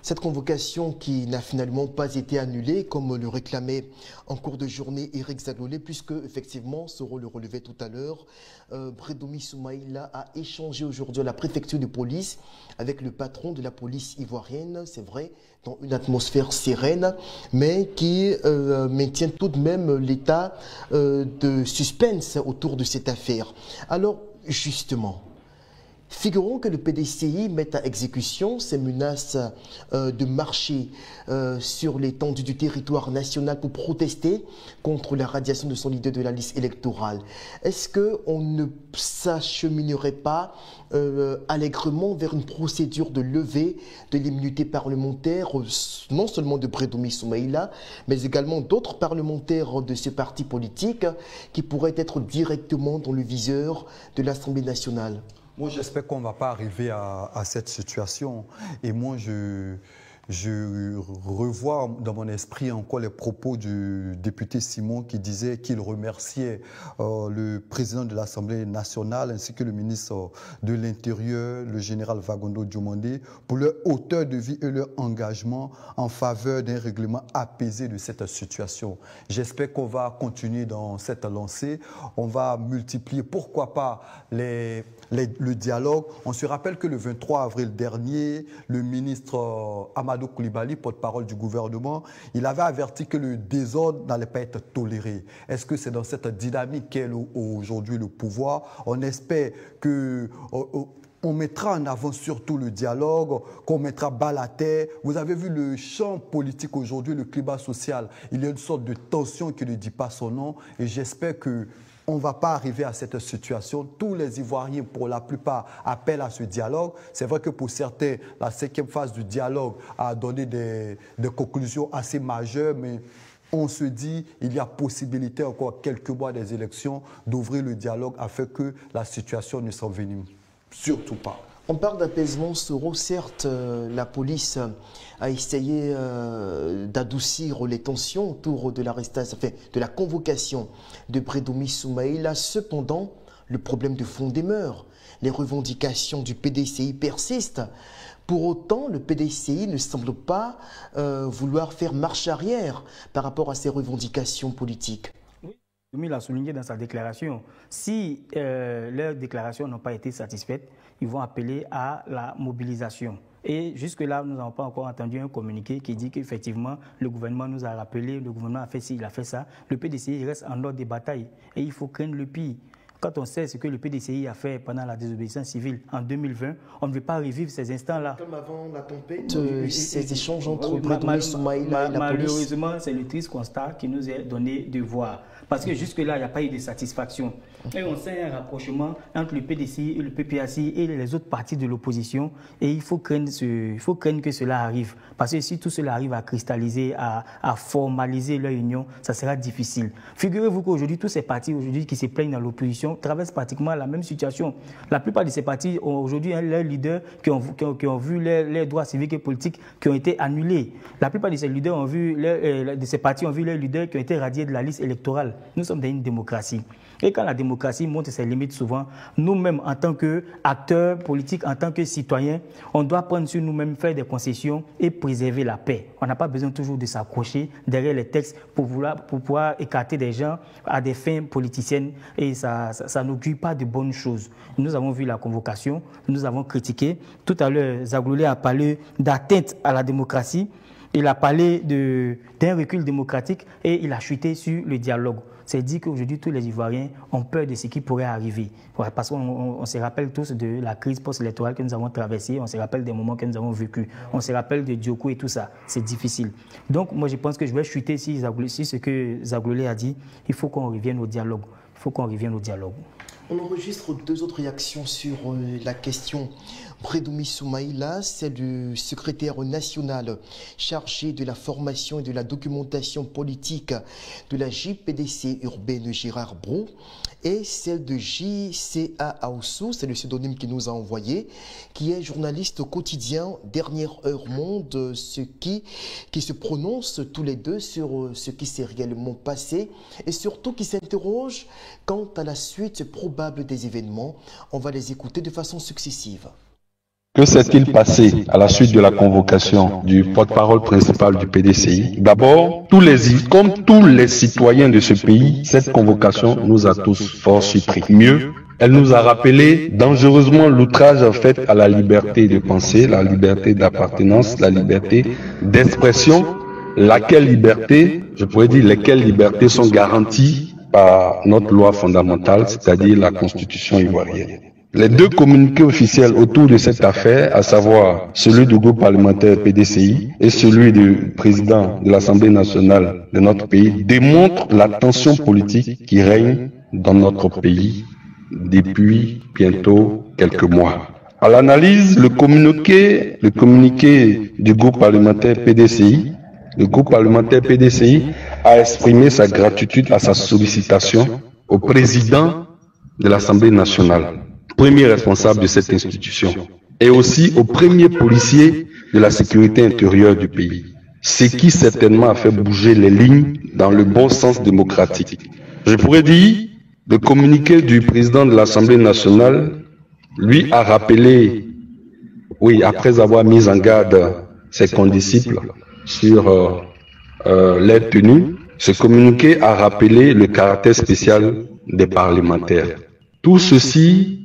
Cette convocation qui n'a finalement pas été annulée, comme le réclamait en cours de journée Éric Zaglolé, puisque effectivement, Soro le relevait tout à l'heure, Brédoumi Soumaïla a échangé aujourd'hui à la préfecture de police avec le patron de la police ivoirienne, c'est vrai, dans une atmosphère sereine, mais qui maintient tout de même l'état de suspense autour de cette affaire. Alors, justement, figurons que le PDCI mette à exécution ces menaces de marcher sur l'étendue du territoire national pour protester contre la radiation de son leader de la liste électorale. Est-ce qu'on ne s'acheminerait pas allègrement vers une procédure de levée de l'immunité parlementaire, non seulement de Brédoumi Soumaïla, mais également d'autres parlementaires de ce parti politique qui pourraient être directement dans le viseur de l'Assemblée nationale? Moi, j'espère qu'on ne va pas arriver à cette situation. Et moi, je revois dans mon esprit encore les propos du député Simon qui disait qu'il remerciait le président de l'Assemblée nationale ainsi que le ministre de l'Intérieur, le général Vagondo Diomandé, pour leur hauteur de vie et leur engagement en faveur d'un règlement apaisé de cette situation. J'espère qu'on va continuer dans cette lancée. On va multiplier, pourquoi pas, le dialogue. On se rappelle que le 23 avril dernier, le ministre Amadou Koulibaly, porte-parole du gouvernement, il avait averti que le désordre n'allait pas être toléré. Est-ce que c'est dans cette dynamique qu'est aujourd'hui le pouvoir? On espère que on mettra en avant surtout le dialogue, qu'on mettra bas la terre. Vous avez vu le champ politique aujourd'hui, le climat social. Il y a une sorte de tension qui ne dit pas son nom et j'espère qu'on ne va pas arriver à cette situation. Tous les Ivoiriens, pour la plupart, appellent à ce dialogue. C'est vrai que pour certains, la 5e phase du dialogue a donné des conclusions assez majeures, mais on se dit qu'il y a possibilité, encore quelques mois des élections, d'ouvrir le dialogue afin que la situation ne s'envenime. Surtout pas. On parle d'apaisement, Soro. Certes, la police a essayé d'adoucir les tensions autour de l'arrestation, de la convocation de Bredoumi Soumaïla. Cependant, le problème de fond demeure. Les revendications du PDCI persistent. Pour autant, le PDCI ne semble pas vouloir faire marche arrière par rapport à ces revendications politiques. Il l'a souligné dans sa déclaration. Si leurs déclarations n'ont pas été satisfaites, ils vont appeler à la mobilisation. Et jusque-là, nous n'avons pas encore entendu un communiqué qui dit qu'effectivement, le gouvernement nous a rappelé, le gouvernement a fait ci, il a fait ça. Le PDCI reste en ordre de bataille et il faut craindre le pire. Quand on sait ce que le PDCI a fait pendant la désobéissance civile en 2020, on ne veut pas revivre ces instants-là. Comme avant la tempête, ces échanges entre Bredoumi Soumaïla et la police. Malheureusement, c'est le triste constat qui nous est donné de voir. Parce que jusque-là, il n'y a pas eu de satisfaction. Et on sait un rapprochement entre le PDCI et le PPACI et les autres partis de l'opposition. Et il faut craindre que cela arrive. Parce que si tout cela arrive à cristalliser, à formaliser leur union, ça sera difficile. Figurez-vous qu'aujourd'hui, tous ces partis qui se plaignent dans l'opposition traversent pratiquement la même situation. La plupart de ces partis ont aujourd'hui leurs leaders qui ont vu leurs droits civiques et politiques qui ont été annulés. La plupart de ces leaders de ces partis ont vu leurs leaders qui ont été radiés de la liste électorale. Nous sommes dans une démocratie. Et quand la démocratie montre ses limites souvent, nous-mêmes en tant qu'acteurs politiques, en tant que citoyens, on doit prendre sur nous-mêmes, faire des concessions et préserver la paix. On n'a pas besoin toujours de s'accrocher derrière les textes pour pouvoir écarter des gens à des fins politiciennes et ça n'augure pas de bonnes choses. Nous avons vu la convocation, nous avons critiqué. Tout à l'heure, Zagoulé a parlé d'atteinte à la démocratie. Il a parlé d'un recul démocratique et il a chuté sur le dialogue. C'est dit qu'aujourd'hui, tous les Ivoiriens ont peur de ce qui pourrait arriver. Parce qu'on se rappelle tous de la crise post-électorale que nous avons traversée, on se rappelle des moments que nous avons vécus, on se rappelle de Diokou et tout ça. C'est difficile. Donc, moi, je pense que je vais chuter si ce que Zagoulé a dit. Il faut qu'on revienne au dialogue. Il faut qu'on revienne au dialogue. On enregistre 2 autres réactions sur la question. Bredoumi Soumaïla, c'est le secrétaire national chargé de la formation et de la documentation politique de la JPDC urbaine Gérard Brou, et celle de JCA Aoussou, c'est le pseudonyme qu'il nous a envoyé, qui est journaliste au quotidien Dernière Heure Monde, qui se prononce tous les deux sur ce qui s'est réellement passé et surtout qui s'interroge quant à la suite probable des événements. On va les écouter de façon successive. Que s'est-il passé à la suite de la convocation du porte-parole principal du PDCI? D'abord, comme tous les citoyens de ce pays, cette convocation nous a tous fort surpris. Mieux, elle nous a rappelé dangereusement l'outrage fait à la liberté de penser, la liberté d'appartenance, la liberté d'expression, lesquelles libertés sont garanties par notre loi fondamentale, c'est-à-dire la Constitution ivoirienne. Les 2 communiqués officiels autour de cette affaire, à savoir celui du groupe parlementaire PDCI et celui du président de l'Assemblée nationale de notre pays, démontrent la tension politique qui règne dans notre pays depuis bientôt quelques mois. À l'analyse, le communiqué du groupe parlementaire PDCI, a exprimé sa gratitude à sa sollicitation au président de l'Assemblée nationale, premier responsable de cette institution, et aussi au premier policier de la sécurité intérieure du pays, ce qui certainement a fait bouger les lignes dans le bon sens démocratique. Je pourrais dire, le communiqué du président de l'Assemblée nationale, lui, a rappelé, après avoir mis en garde ses condisciples sur l'aide tenue, ce communiqué a rappelé le caractère spécial des parlementaires. Tout ceci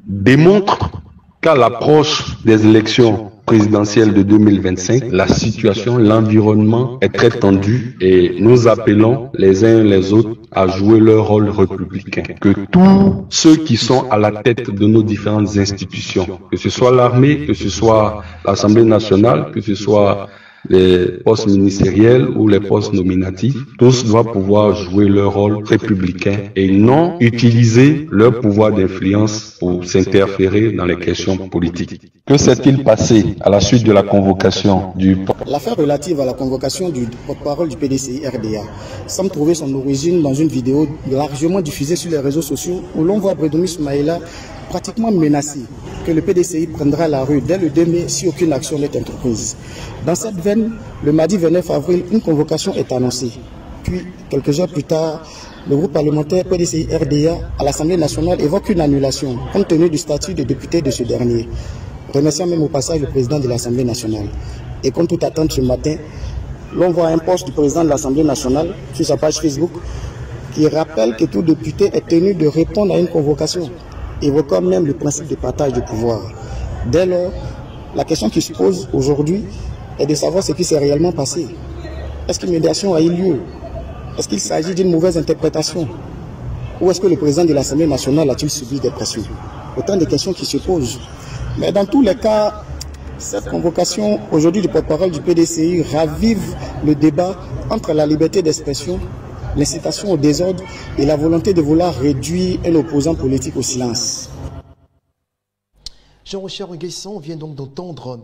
démontre qu'à l'approche des élections présidentielle de 2025, la situation, l'environnement est très tendu et nous appelons les uns et les autres à jouer leur rôle républicain. Que tous ceux qui sont à la tête de nos différentes institutions, que ce soit l'armée, que ce soit l'Assemblée nationale, que ce soit les postes ministériels ou les postes nominatifs, tous doivent pouvoir jouer leur rôle républicain et non utiliser leur pouvoir d'influence pour s'interférer dans les questions politiques. Que s'est-il passé à la suite de la convocation du... L'affaire relative à la convocation du porte-parole du PDCI-RDA semble trouver son origine dans une vidéo largement diffusée sur les réseaux sociaux où l'on voit Bredoumi Soumaïla pratiquement menacé que le PDCI prendra la rue dès le 2 mai si aucune action n'est entreprise. Dans cette veine, le mardi 29 avril, une convocation est annoncée. Puis, quelques heures plus tard, le groupe parlementaire PDCI-RDA à l'Assemblée nationale évoque une annulation compte tenu du statut de député de ce dernier, remerciant même au passage le président de l'Assemblée nationale. Et comme toute attente ce matin, l'on voit un post du président de l'Assemblée nationale sur sa page Facebook qui rappelle que tout député est tenu de répondre à une convocation, évoquant même le principe de partage de pouvoir. Dès lors, la question qui se pose aujourd'hui est de savoir ce qui s'est réellement passé. Est-ce qu'une médiation a eu lieu? Est-ce qu'il s'agit d'une mauvaise interprétation? Ou est-ce que le président de l'Assemblée nationale a-t-il subi des pressions? Autant de questions qui se posent. Mais dans tous les cas, cette convocation aujourd'hui du porte-parole du PDCI ravive le débat entre la liberté d'expression, l'incitation au désordre et la volonté de vouloir réduire un opposant politique au silence. Jean-Richard Nguessan vient donc d'entendre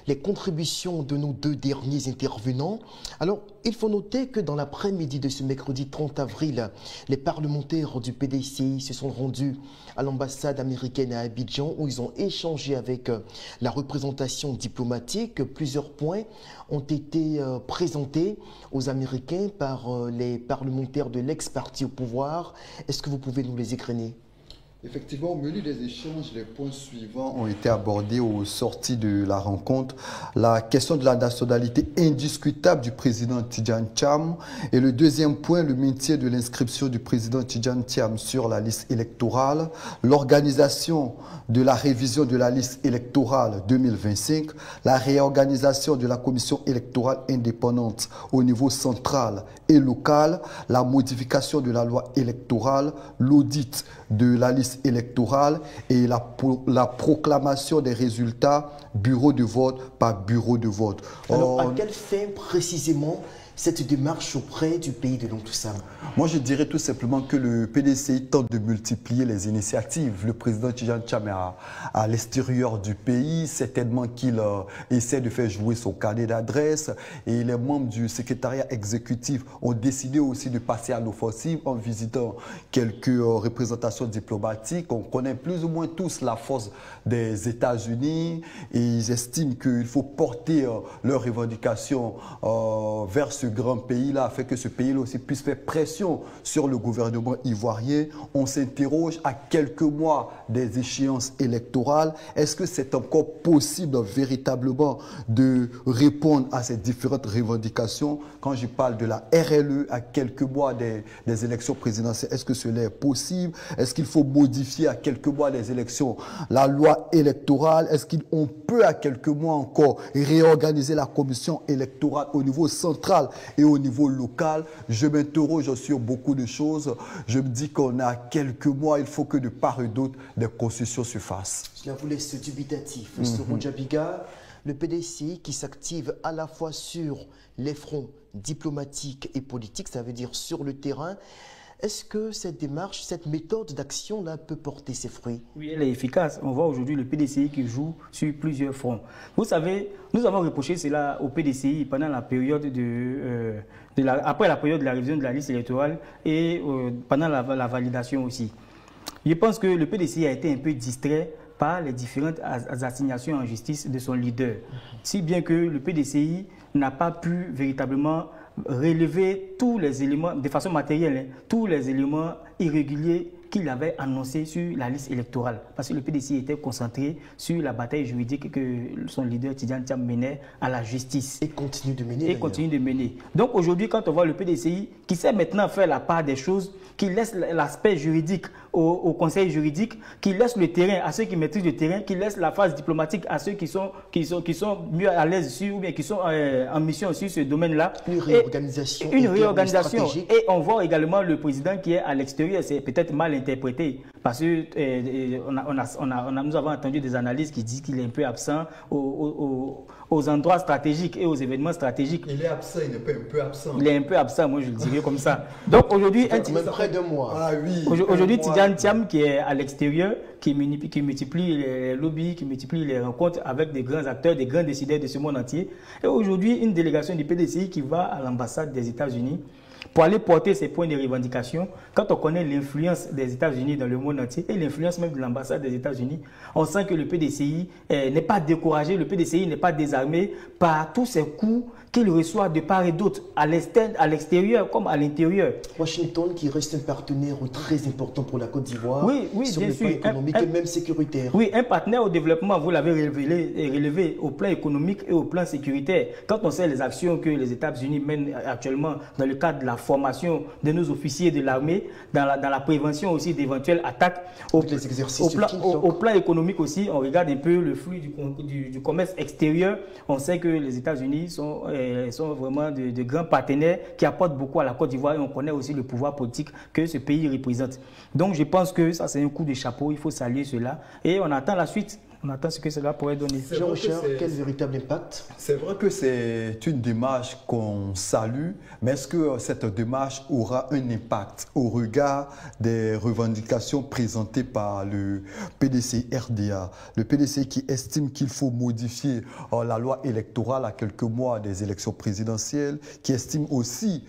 les contributions de nos deux derniers intervenants. Alors, il faut noter que dans l'après-midi de ce mercredi 30 avril, les parlementaires du PDCI se sont rendus à l'ambassade américaine à Abidjan où ils ont échangé avec la représentation diplomatique. Plusieurs points ont été présentés aux Américains par les parlementaires de l'ex-parti au pouvoir. Est-ce que vous pouvez nous les égrener ? Effectivement, au menu des échanges, les points suivants ont été abordés aux sorties de la rencontre. La question de la nationalité indiscutable du président Tidjane Thiam. Et le deuxième point, le maintien de l'inscription du président Tidjane Thiam sur la liste électorale. L'organisation de la révision de la liste électorale 2025. La réorganisation de la commission électorale indépendante au niveau central et local. La modification de la loi électorale. L'audit de la liste électorale et la proclamation des résultats bureau de vote par bureau de vote. Alors, à quelle fin précisément cette démarche auprès du pays de Lontoussam? Moi, je dirais tout simplement que le PDCI tente de multiplier les initiatives. Le président Tidjane Thiam est à l'extérieur du pays. Certainement qu'il essaie de faire jouer son carnet d'adresse. Et les membres du secrétariat exécutif ont décidé aussi de passer à l'offensive en visitant quelques représentations diplomatiques. On connaît plus ou moins tous la force des États-Unis et ils estiment qu'il faut porter leurs revendications vers ce grand pays-là, afin que ce pays-là aussi puisse faire pression sur le gouvernement ivoirien. On s'interroge à quelques mois des échéances électorales. Est-ce que c'est encore possible véritablement de répondre à ces différentes revendications? Quand je parle de la RLE à quelques mois des élections présidentielles, est-ce que cela est possible? Est-ce qu'il faut modifier à quelques mois des élections la loi électorale? Est-ce qu'on peut à quelques mois encore réorganiser la commission électorale au niveau central et au niveau local? Je m'interroge sur beaucoup de choses. Je me dis qu'on a quelques mois, il faut que de part et d'autre, des concessions se fassent. Cela vous laisse dubitatif. Soro Djabiga, le PDCI qui s'active à la fois sur les fronts diplomatiques et politiques, ça veut dire sur le terrain. Est-ce que cette démarche, cette méthode d'action-là peut porter ses fruits? Oui, elle est efficace. On voit aujourd'hui le PDCI qui joue sur plusieurs fronts. Vous savez, nous avons reproché cela au PDCI pendant la période après la période de la révision de la liste électorale et pendant la validation aussi. Je pense que le PDCI a été un peu distrait par les différentes assignations en justice de son leader. Si bien que le PDCI n'a pas pu véritablement relever tous les éléments, de façon matérielle, tous les éléments irréguliers qu'il avait annoncés sur la liste électorale. Parce que le PDCI était concentré sur la bataille juridique que son leader Tidjane Thiam menait à la justice. Et continue de mener. Donc aujourd'hui, quand on voit le PDCI qui sait maintenant faire la part des choses, qui laisse l'aspect juridique au conseil juridique, qui laisse le terrain à ceux qui maîtrisent le terrain, qui laisse la phase diplomatique à ceux qui sont mieux à l'aise sur, ou bien qui sont en mission sur ce domaine-là. Une réorganisation. Une réorganisation. Et on voit également le président qui est à l'extérieur. C'est peut-être mal interprété parce que nous avons entendu des analyses qui disent qu'il est un peu absent aux endroits stratégiques et aux événements stratégiques. Il est absent, il n'est pas un peu absent. Il est un peu absent, moi je le dirais comme ça. Donc aujourd'hui, même près de moi. Ah, oui, aujourd'hui, Tidjane Thiam qui est à l'extérieur, qui multiplie les lobbies, qui multiplie les rencontres avec des grands acteurs, des grands décideurs de ce monde entier. Et aujourd'hui, une délégation du PDCI qui va à l'ambassade des États-Unis pour aller porter ses points de revendication. Quand on connaît l'influence des États-Unis dans le monde entier et l'influence même de l'ambassade des États-Unis, on sent que le PDCI n'est pas découragé, le PDCI n'est pas désarmé par tous ces coups qu'il reçoit de part et d'autre, à l'extérieur comme à l'intérieur. Washington qui reste un partenaire très important pour la Côte d'Ivoire, oui, sur bien le plan sûr, économique et même sécuritaire. Oui, un partenaire au développement, vous l'avez relevé au plan économique et au plan sécuritaire. Quand on sait les actions que les États-Unis mènent actuellement dans le cadre de la formation de nos officiers de l'armée, dans la prévention aussi d'éventuelles attaques, au plan économique aussi, on regarde un peu le flux du commerce extérieur. On sait que les États-Unis sont vraiment de grands partenaires qui apportent beaucoup à la Côte d'Ivoire et on connaît aussi le pouvoir politique que ce pays représente. Donc je pense que ça c'est un coup de chapeau, il faut saluer cela et on attend la suite. On attend ce que cela pourrait donner. Jean-Richard, quel véritable impact? C'est vrai que c'est une démarche qu'on salue, mais est-ce que cette démarche aura un impact au regard des revendications présentées par le PDCI-RDA? Le PDCI qui estime qu'il faut modifier la loi électorale à quelques mois des élections présidentielles, qui estime aussi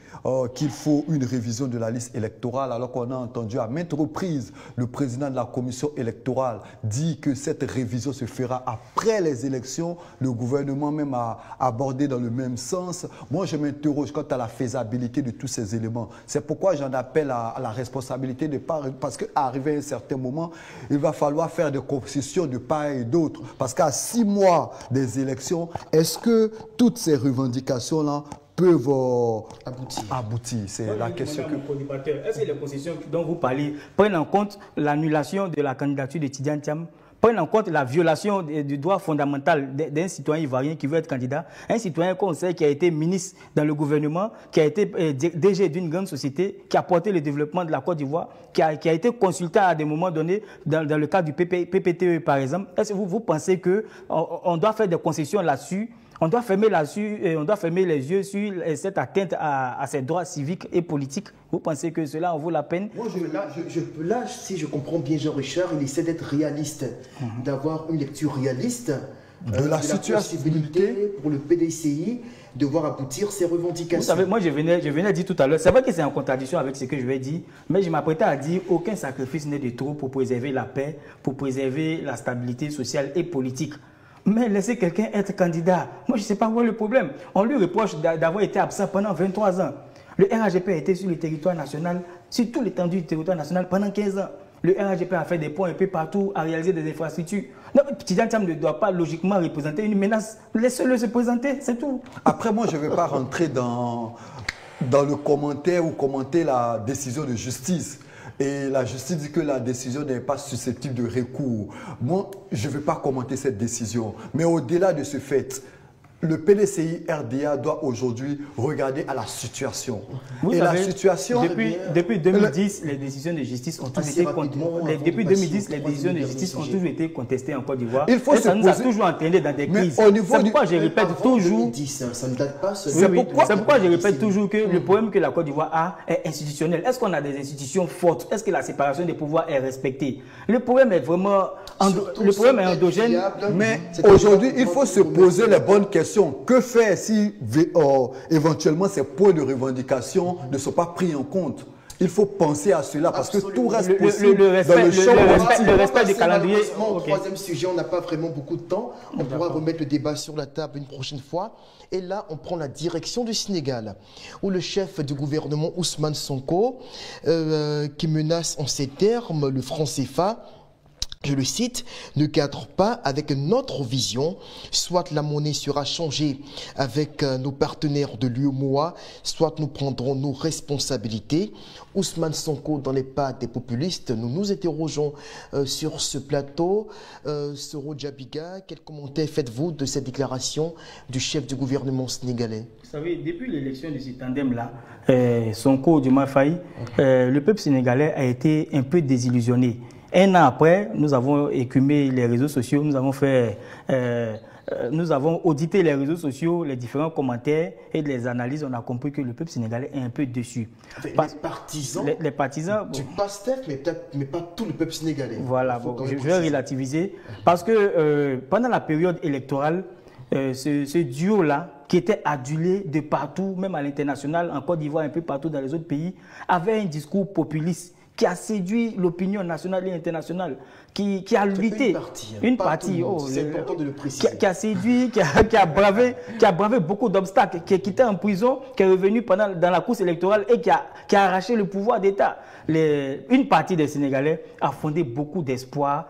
qu'il faut une révision de la liste électorale, alors qu'on a entendu à maintes reprises le président de la commission électorale dire que cette révision se fera après les élections. Le gouvernement même a abordé dans le même sens. Moi, je m'interroge quant à la faisabilité de tous ces éléments. C'est pourquoi j'en appelle à la responsabilité de part, parce qu'arrivé à un certain moment, il va falloir faire des concessions de part et d'autre. Parce qu'à 6 mois des élections, est-ce que toutes ces revendications-là peuvent aboutir? C'est la question que... Est-ce que les concessions dont vous parlez prennent en compte l'annulation de la candidature de Tidjane Thiam, prennent en compte la violation du droit fondamental d'un citoyen ivoirien qui veut être candidat, un citoyen qu'on sait qui a été ministre dans le gouvernement, qui a été DG d'une grande société, qui a porté le développement de la Côte d'Ivoire, qui a été consultant à des moments donnés dans le cadre du PPTE par exemple. Est-ce que vous pensez qu'on doit faire des concessions là-dessus? On doit fermer les yeux sur cette atteinte à ses droits civiques et politiques. Vous pensez que cela en vaut la peine? Moi, là, si je comprends bien Jean-Richard, il essaie d'être réaliste, d'avoir une lecture réaliste de la possibilité pour le PDCI de voir aboutir ses revendications. Vous savez, moi, je venais dire tout à l'heure, c'est vrai que c'est en contradiction avec ce que je vais dire, mais je m'apprêtais à dire aucun sacrifice n'est de trop pour préserver la paix, pour préserver la stabilité sociale et politique. Mais laisser quelqu'un être candidat, moi je ne sais pas où est le problème. On lui reproche d'avoir été absent pendant 23 ans. Le RHDP a été sur le territoire national, sur tout l'étendue du territoire national pendant 15 ans. Le RHDP a fait des ponts un peu partout, a réalisé des infrastructures. Donc Tidjane Thiam ne doit pas logiquement représenter une menace. Laissez-le se présenter, c'est tout. Après, moi je ne vais pas rentrer dans le commentaire ou commenter la décision de justice. Et la justice dit que la décision n'est pas susceptible de recours. Moi, je ne vais pas commenter cette décision. Mais au-delà de ce fait, le PDCI-RDA doit aujourd'hui regarder à la situation. Vous et savez, la situation... Depuis 2010, les décisions de justice ont toujours été contestées en Côte d'Ivoire. Ça nous a toujours entraîné dans des crises. C'est pourquoi je répète toujours... Ça ne date pas. C'est pourquoi je répète toujours que le problème que la Côte d'Ivoire a est institutionnel. Est-ce qu'on a des institutions fortes? Est-ce que la séparation des pouvoirs est respectée? Le problème est vraiment... Le problème est endogène. Mais aujourd'hui, il faut se poser les bonnes questions. Que faire si éventuellement ces points de revendication ne sont pas pris en compte? Il faut penser à cela parce que tout reste possible le respect du calendrier. Au troisième sujet, on n'a pas vraiment beaucoup de temps. On pourra remettre le débat sur la table une prochaine fois. Et là, on prend la direction du Sénégal, où le chef du gouvernement, Ousmane Sonko, qui menace en ces termes le franc CFA, je le cite, ne cadre pas avec notre vision. Soit la monnaie sera changée avec nos partenaires de l'UEMOA, soit nous prendrons nos responsabilités. Ousmane Sonko dans les pas des populistes, nous nous interrogeons sur ce plateau. Soro Djabiga, quel commentaire faites-vous de cette déclaration du chef du gouvernement sénégalais? Vous savez, depuis l'élection de ce tandem-là, Sonko, Diomaye Faye, le peuple sénégalais a été un peu désillusionné. Un an après, nous avons écumé les réseaux sociaux, nous avons audité les réseaux sociaux, les différents commentaires et les analyses. On a compris que le peuple sénégalais est un peu déçu. Les partisans du PASTEF, mais pas tout le peuple sénégalais. Voilà, bon, je vais relativiser. Parce que pendant la période électorale, ce duo-là, qui était adulé de partout, même à l'international, en Côte d'Ivoire, un peu partout dans les autres pays, avait un discours populiste qui a séduit l'opinion nationale et internationale, qui a lutté. Une partie, c'est important de le préciser. Qui a séduit, qui a bravé beaucoup d'obstacles, qui est quitté en prison, qui est revenu dans la course électorale et qui a arraché le pouvoir d'État. Une partie des Sénégalais a fondé beaucoup d'espoir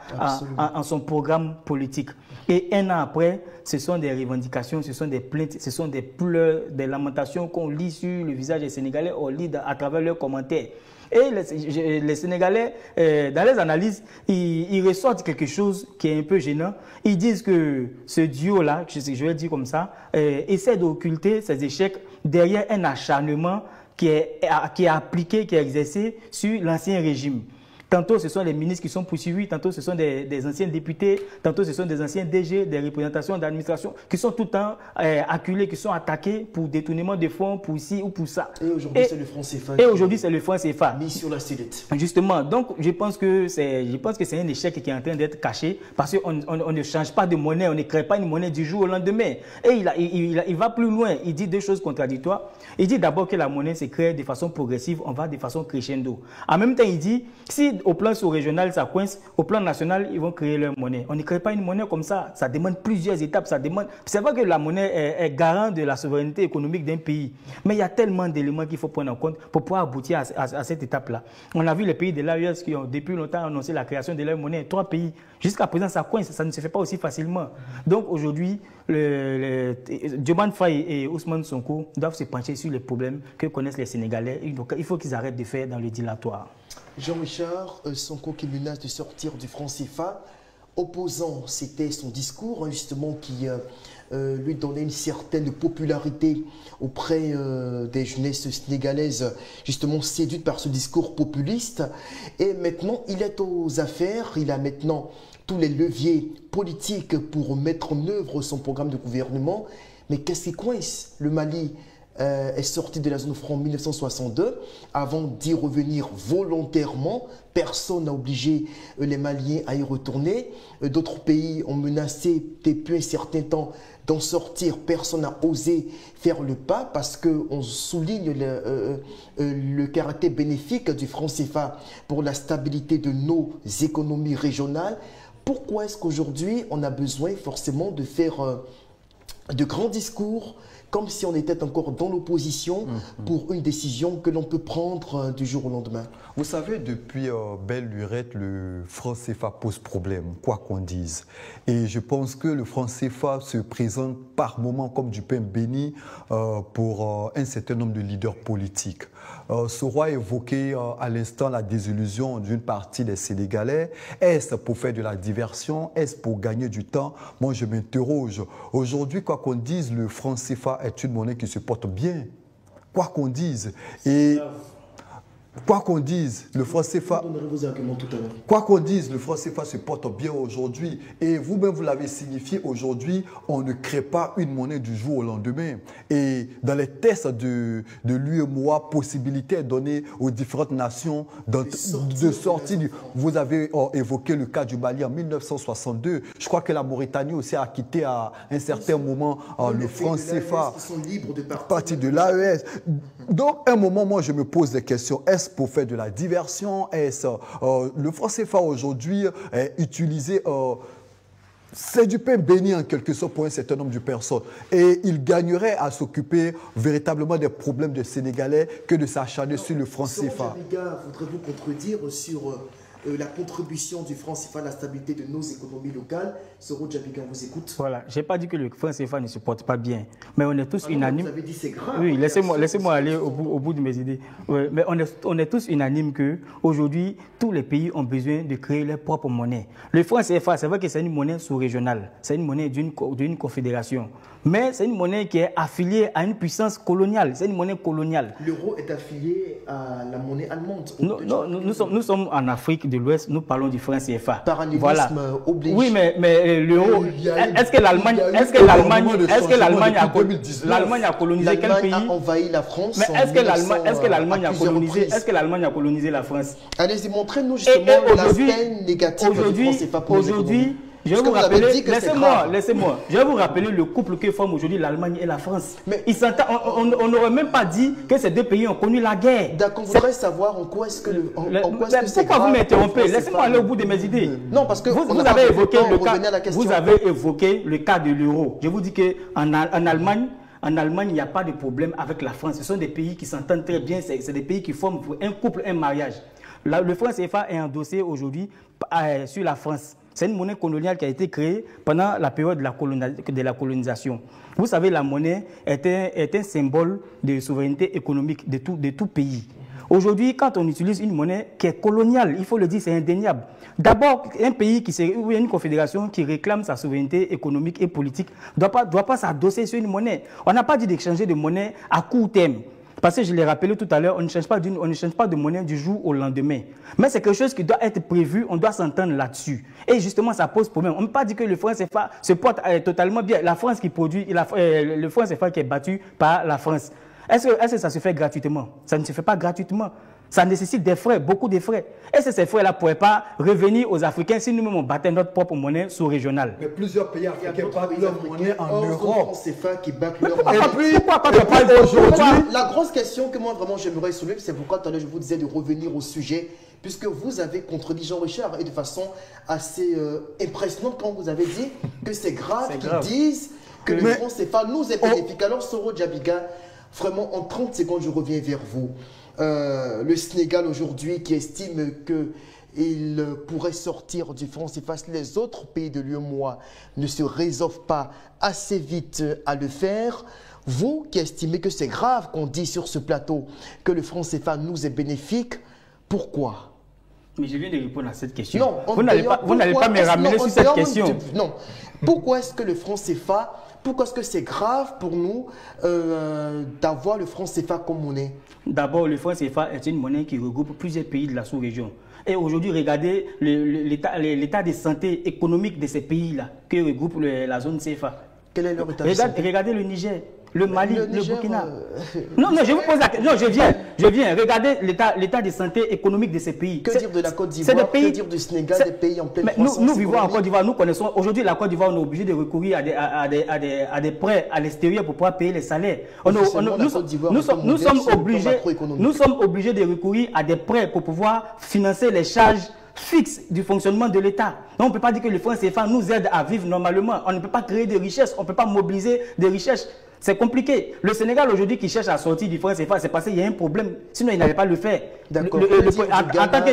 en son programme politique. Et un an après, ce sont des revendications, ce sont des plaintes, ce sont des pleurs, des lamentations qu'on lit sur le visage des Sénégalais, on lit à travers leurs commentaires. Et les Sénégalais, dans les analyses, ils ressortent quelque chose qui est un peu gênant. Ils disent que ce duo-là, je vais le dire comme ça, essaie d'occulter ses échecs derrière un acharnement qui est appliqué, qui est exercé sur l'ancien régime. Tantôt, ce sont les ministres qui sont poursuivis, tantôt, ce sont des anciens députés, tantôt, ce sont des anciens DG, des représentations d'administration qui sont tout le temps acculés, qui sont attaqués pour détournement de fonds, pour ci ou pour ça. Et aujourd'hui, c'est le franc CFA. Et aujourd'hui, c'est le franc CFA. Mis sur la sellette. Justement, donc, je pense que c'est un échec qui est en train d'être caché parce qu'on ne change pas de monnaie, on ne crée pas une monnaie du jour au lendemain. Et il va plus loin, il dit deux choses contradictoires. Il dit d'abord que la monnaie se crée de façon progressive, on va de façon crescendo. En même temps, il dit, si au plan sous-régional, ça coince. Au plan national, ils vont créer leur monnaie. On ne crée pas une monnaie comme ça. Ça demande plusieurs étapes. C'est vrai que la monnaie est garant de la souveraineté économique d'un pays. Mais il y a tellement d'éléments qu'il faut prendre en compte pour pouvoir aboutir à cette étape-là. On a vu les pays de l'AES qui ont depuis longtemps annoncé la création de leur monnaie. 3 pays. Jusqu'à présent, ça coince. Ça ne se fait pas aussi facilement. Donc aujourd'hui, Diomaye Faye et Ousmane Sonko doivent se pencher sur les problèmes que connaissent les Sénégalais. Il faut qu'ils arrêtent de faire dans le dilatoire. Jean-Richard, Sonko qui menace de sortir du franc CFA, opposant, c'était son discours justement qui lui donnait une certaine popularité auprès des jeunesses sénégalaises, justement séduites par ce discours populiste. Et maintenant, il est aux affaires, il a maintenant tous les leviers politiques pour mettre en œuvre son programme de gouvernement. Mais qu'est-ce qui coince? Le Mali est sorti de la zone franc en 1962. Avant d'y revenir volontairement, personne n'a obligé les Maliens à y retourner. D'autres pays ont menacé depuis un certain temps d'en sortir. Personne n'a osé faire le pas parce qu'on souligne le caractère bénéfique du franc CFA pour la stabilité de nos économies régionales. Pourquoi est-ce qu'aujourd'hui on a besoin forcément de faire de grands discours comme si on était encore dans l'opposition pour une décision que l'on peut prendre du jour au lendemain? Vous savez, depuis belle lurette, le franc CFA pose problème, quoi qu'on dise. Et je pense que le franc CFA se présente par moments comme du pain béni pour un certain nombre de leaders politiques. Soro a évoqué à l'instant la désillusion d'une partie des Sénégalais. Est-ce pour faire de la diversion? Est-ce pour gagner du temps? Moi, je m'interroge. Aujourd'hui, quoi qu'on dise, le franc CFA est une monnaie qui se porte bien. Quoi qu'on dise. Et quoi qu'on dise, le franc CFA, quoi qu'on dise, le franc CFA se porte bien aujourd'hui. Et vous-même, vous l'avez signifié aujourd'hui, on ne crée pas une monnaie du jour au lendemain. Et dans les tests de l'UEMOA, possibilité donnée aux différentes nations de sortie. Vous avez évoqué le cas du Mali en 1962. Je crois que la Mauritanie aussi a quitté à un certain moment le franc CFA, partie de l'AES. Donc, à un moment, moi, je me pose des questions. Est-ce pour faire de la diversion? Est-ce le franc CFA aujourd'hui est utilisé? C'est du pain béni en quelque sorte pour un certain nombre de personnes. Et il gagnerait à s'occuper véritablement des problèmes des Sénégalais que de s'acharner sur le franc CFA. Voudrez-vous contredire sur la contribution du franc CFA à la stabilité de nos économies locales. Soro Djabiga, on vous écoute. Voilà, je n'ai pas dit que le franc CFA ne se porte pas bien, mais on est tous unanimes. Vous avez dit c'est grave. Oui, laissez-moi aller au bout de mes idées. Ouais, mais on est tous unanimes qu'aujourd'hui, tous les pays ont besoin de créer leur propre monnaie. Le franc CFA, c'est vrai que c'est une monnaie sous-régionale, c'est une monnaie d'une confédération, mais c'est une monnaie qui est affiliée à une puissance coloniale, c'est une monnaie coloniale. L'euro est affilié à la monnaie allemande. Nous sommes en Afrique de l'Ouest, nous parlons du franc CFA. Parallélisme voilà. Oblige. Oui, mais l'euro, est-ce que l'Allemagne a colonisé quel pays? A envahi la France. Mais est-ce que l'Allemagne a colonisé la France? Allez-y, montrez-nous justement l'aspect négatif du franc CFA pour les économies. Je vais vous rappeler, laissez-moi. Je vais vous rappeler le couple que forment aujourd'hui l'Allemagne et la France. Mais on n'aurait même pas dit que ces deux pays ont connu la guerre. D'accord, on voudrait savoir en quoi est-ce que c'est grave. Pourquoi vous m'interrompez? Laissez-moi aller au bout de mes idées. Non, parce que vous avez évoqué le cas de l'euro. Je vous dis qu'en Allemagne, il n'y a pas de problème avec la France. Ce sont des pays qui s'entendent très bien. C'est des pays qui forment un couple, un mariage. Le franc CFA est endossé aujourd'hui sur la France. C'est une monnaie coloniale qui a été créée pendant la période de la colonisation. Vous savez, la monnaie est un symbole de souveraineté économique de tout pays. Aujourd'hui, quand on utilise une monnaie qui est coloniale, il faut le dire, c'est indéniable. D'abord, un pays ou une confédération qui réclame sa souveraineté économique et politique ne doit pas s'adosser sur une monnaie. On n'a pas dit d'échanger de monnaie à court terme. Parce que je l'ai rappelé tout à l'heure, on ne change pas de monnaie du jour au lendemain. Mais c'est quelque chose qui doit être prévu, on doit s'entendre là-dessus. Et justement, ça pose problème. On ne peut pas dire que le franc CFA se porte totalement bien. La France qui produit, le franc CFA qui est battu par la France. Est-ce que ça se fait gratuitement? Ça ne se fait pas gratuitement. Ça nécessite des frais, beaucoup de frais. Et ces frais-là ne pourraient pas revenir aux Africains si nous-mêmes on battait notre propre monnaie sous-régionale. Mais plusieurs pays africains battent leur monnaie en Europe. Pourquoi quand on parle d'aujourd'hui? La grosse question que moi vraiment j'aimerais soulever, c'est pourquoi tout à l'heure je vous disais de revenir au sujet, puisque vous avez contredit Jean Richard et de façon assez impressionnante quand vous avez dit que c'est grave qu'ils disent que le franc CFA nous est bénéfique. Alors Soro Djabiga, vraiment en 30 secondes je reviens vers vous. Le Sénégal aujourd'hui qui estime qu'il pourrait sortir du franc CFA si les autres pays de l'UEMOA ne se résolvent pas assez vite à le faire. Vous qui estimez que c'est grave qu'on dit sur ce plateau que le franc CFA nous est bénéfique, pourquoi? Mais je viens de répondre à cette question. Non, vous n'allez pas me ramener sur cette question. Non. Pourquoi est-ce que le franc CFA, pourquoi est-ce que c'est grave pour nous d'avoir le franc CFA comme monnaie? D'abord, le franc CFA est une monnaie qui regroupe plusieurs pays de la sous-région. Et aujourd'hui, regardez l'état de santé économique de ces pays-là que regroupe la zone CFA. Quel est leur état de santé? Regardez le Niger. Le Mali, le Burkina. Non, je vous pose la question. Non, je viens. Regardez l'état de santé économique de ces pays. Que dire de la Côte d'Ivoire? Que dire du Sénégal, des pays en pleine croissance? Nous vivons en Côte d'Ivoire, nous connaissons. Aujourd'hui, la Côte d'Ivoire, on est obligé de recourir à des prêts à l'extérieur pour pouvoir payer les salaires. Nous sommes obligés de recourir à des prêts pour pouvoir financer les charges fixe du fonctionnement de l'État. On ne peut pas dire que le franc CFA nous aide à vivre normalement. On ne peut pas créer des richesses, on ne peut pas mobiliser des richesses. C'est compliqué. Le Sénégal aujourd'hui qui cherche à sortir du franc CFA, c'est parce qu'il y a un problème. Sinon, il n'allait pas le faire. En tant que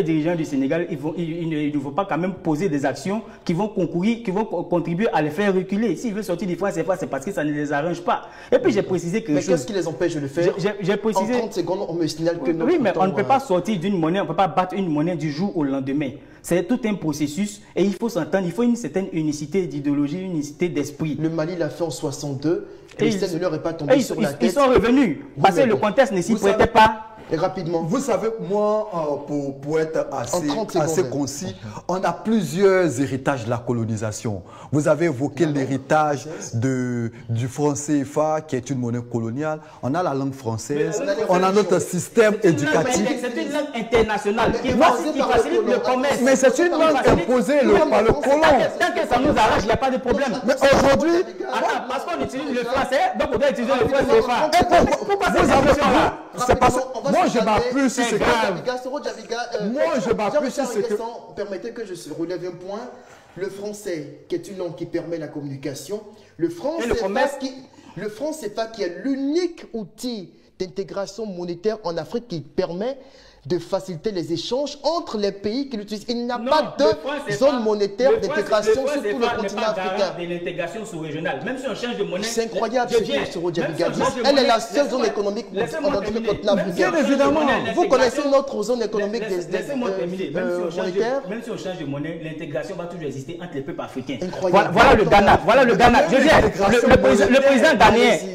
dirigeant du Sénégal, il ne faut pas quand même poser des actions qui vont contribuer à les faire reculer. S'ils veulent sortir du franc CFA, c'est parce que ça ne les arrange pas. Et puis j'ai précisé que... Mais qu'est-ce qui les empêche de le faire? En 30 secondes, on me signale que oui, mais on ne peut pas sortir d'une monnaie, on ne peut pas battre une monnaie du jour au lendemain. C'est tout un processus et il faut s'entendre, il faut une certaine unicité d'idéologie, une unicité d'esprit. Le Mali l'a fait en 62, Christian ne leur est pas tombé sur la tête. Ils sont revenus parce que le contexte ne s'y prêtait pas. Et rapidement. Vous savez, moi, pour être assez concis, on a plusieurs héritages de la colonisation. Vous avez évoqué l'héritage du franc CFA, qui est une monnaie coloniale. On a la langue française, on a notre système éducatif. C'est une langue internationale qui facilite le commerce. Mais c'est une langue imposée par le colon. Tant que ça nous arrange, il n'y a pas de problème. Mais aujourd'hui... Parce qu'on utilise le français, donc on doit utiliser le franc CFA. Pourquoi cette situation-là? C'est parce que moi je m'appuie sur ce que... Moi je m'appuie sur ce que... Permettez que je relève un point. Le français, qui est une langue qui permet la communication, le franc CFA qui est l'unique outil d'intégration monétaire en Afrique qui permet de faciliter les échanges entre les pays qui l'utilisent. Il n'y a pas de zone monétaire d'intégration sur tout le continent africain. De l'intégration sous-régionale. Même si on change de monnaie. C'est incroyable ce que Rodjari dit. Elle est la seule zone économique dans tout le continent africain. Bien évidemment. Vous connaissez notre zone économique monétaire. Même si on change de monnaie, l'intégration va toujours exister entre les peuples africains. Voilà le Ghana. Voilà le Ghana. Je dis,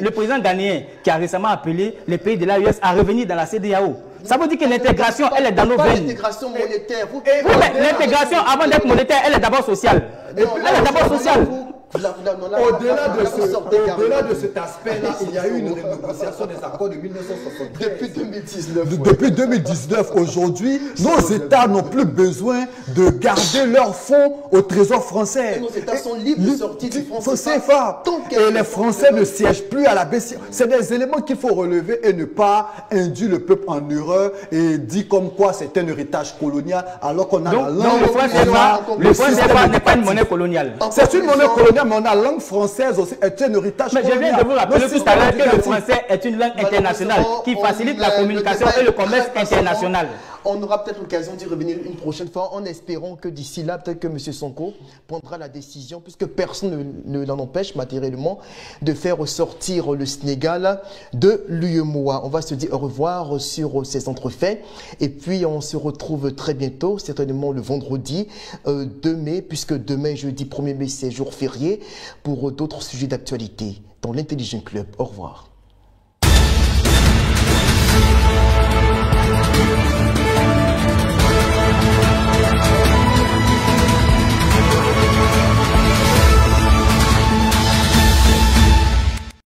le président ghanéen qui a récemment appelé les pays de l'AES à revenir dans la CEDEAO. Ça veut dire que l'intégration, elle est dans nos veines. L'intégration monétaire. L'intégration, avant d'être monétaire, elle est d'abord sociale. Elle est d'abord sociale. Au-delà de cet aspect-là, il y a eu une renégociation des accords de 1973. Depuis 2019. Depuis 2019, aujourd'hui, nos États n'ont plus besoin de garder leurs fonds au Trésor français. Et nos États sont libres de sortir du franc CFA. Et les Français ne siègent plus à la BCE. C'est des éléments qu'il faut relever et ne pas induire le peuple en erreur et dire comme quoi c'est un héritage colonial alors qu'on a la langue. Donc le franc CFA n'est pas une monnaie coloniale. C'est une monnaie coloniale, mais on a la langue française aussi, est un héritage colonial. Je viens de vous rappeler tout à l'heure que le français est une langue internationale qui facilite la communication et le commerce international. On aura peut-être l'occasion d'y revenir une prochaine fois en espérant que d'ici là, peut-être que M. Sonko prendra la décision, puisque personne ne l'en empêche matériellement, de faire sortir le Sénégal de l'UEMOA. On va se dire au revoir sur ces entrefaits et puis on se retrouve très bientôt, certainement le vendredi 2 mai, puisque demain, jeudi 1er mai, c'est jour férié, pour d'autres sujets d'actualité dans l'Intelligent Club. Au revoir.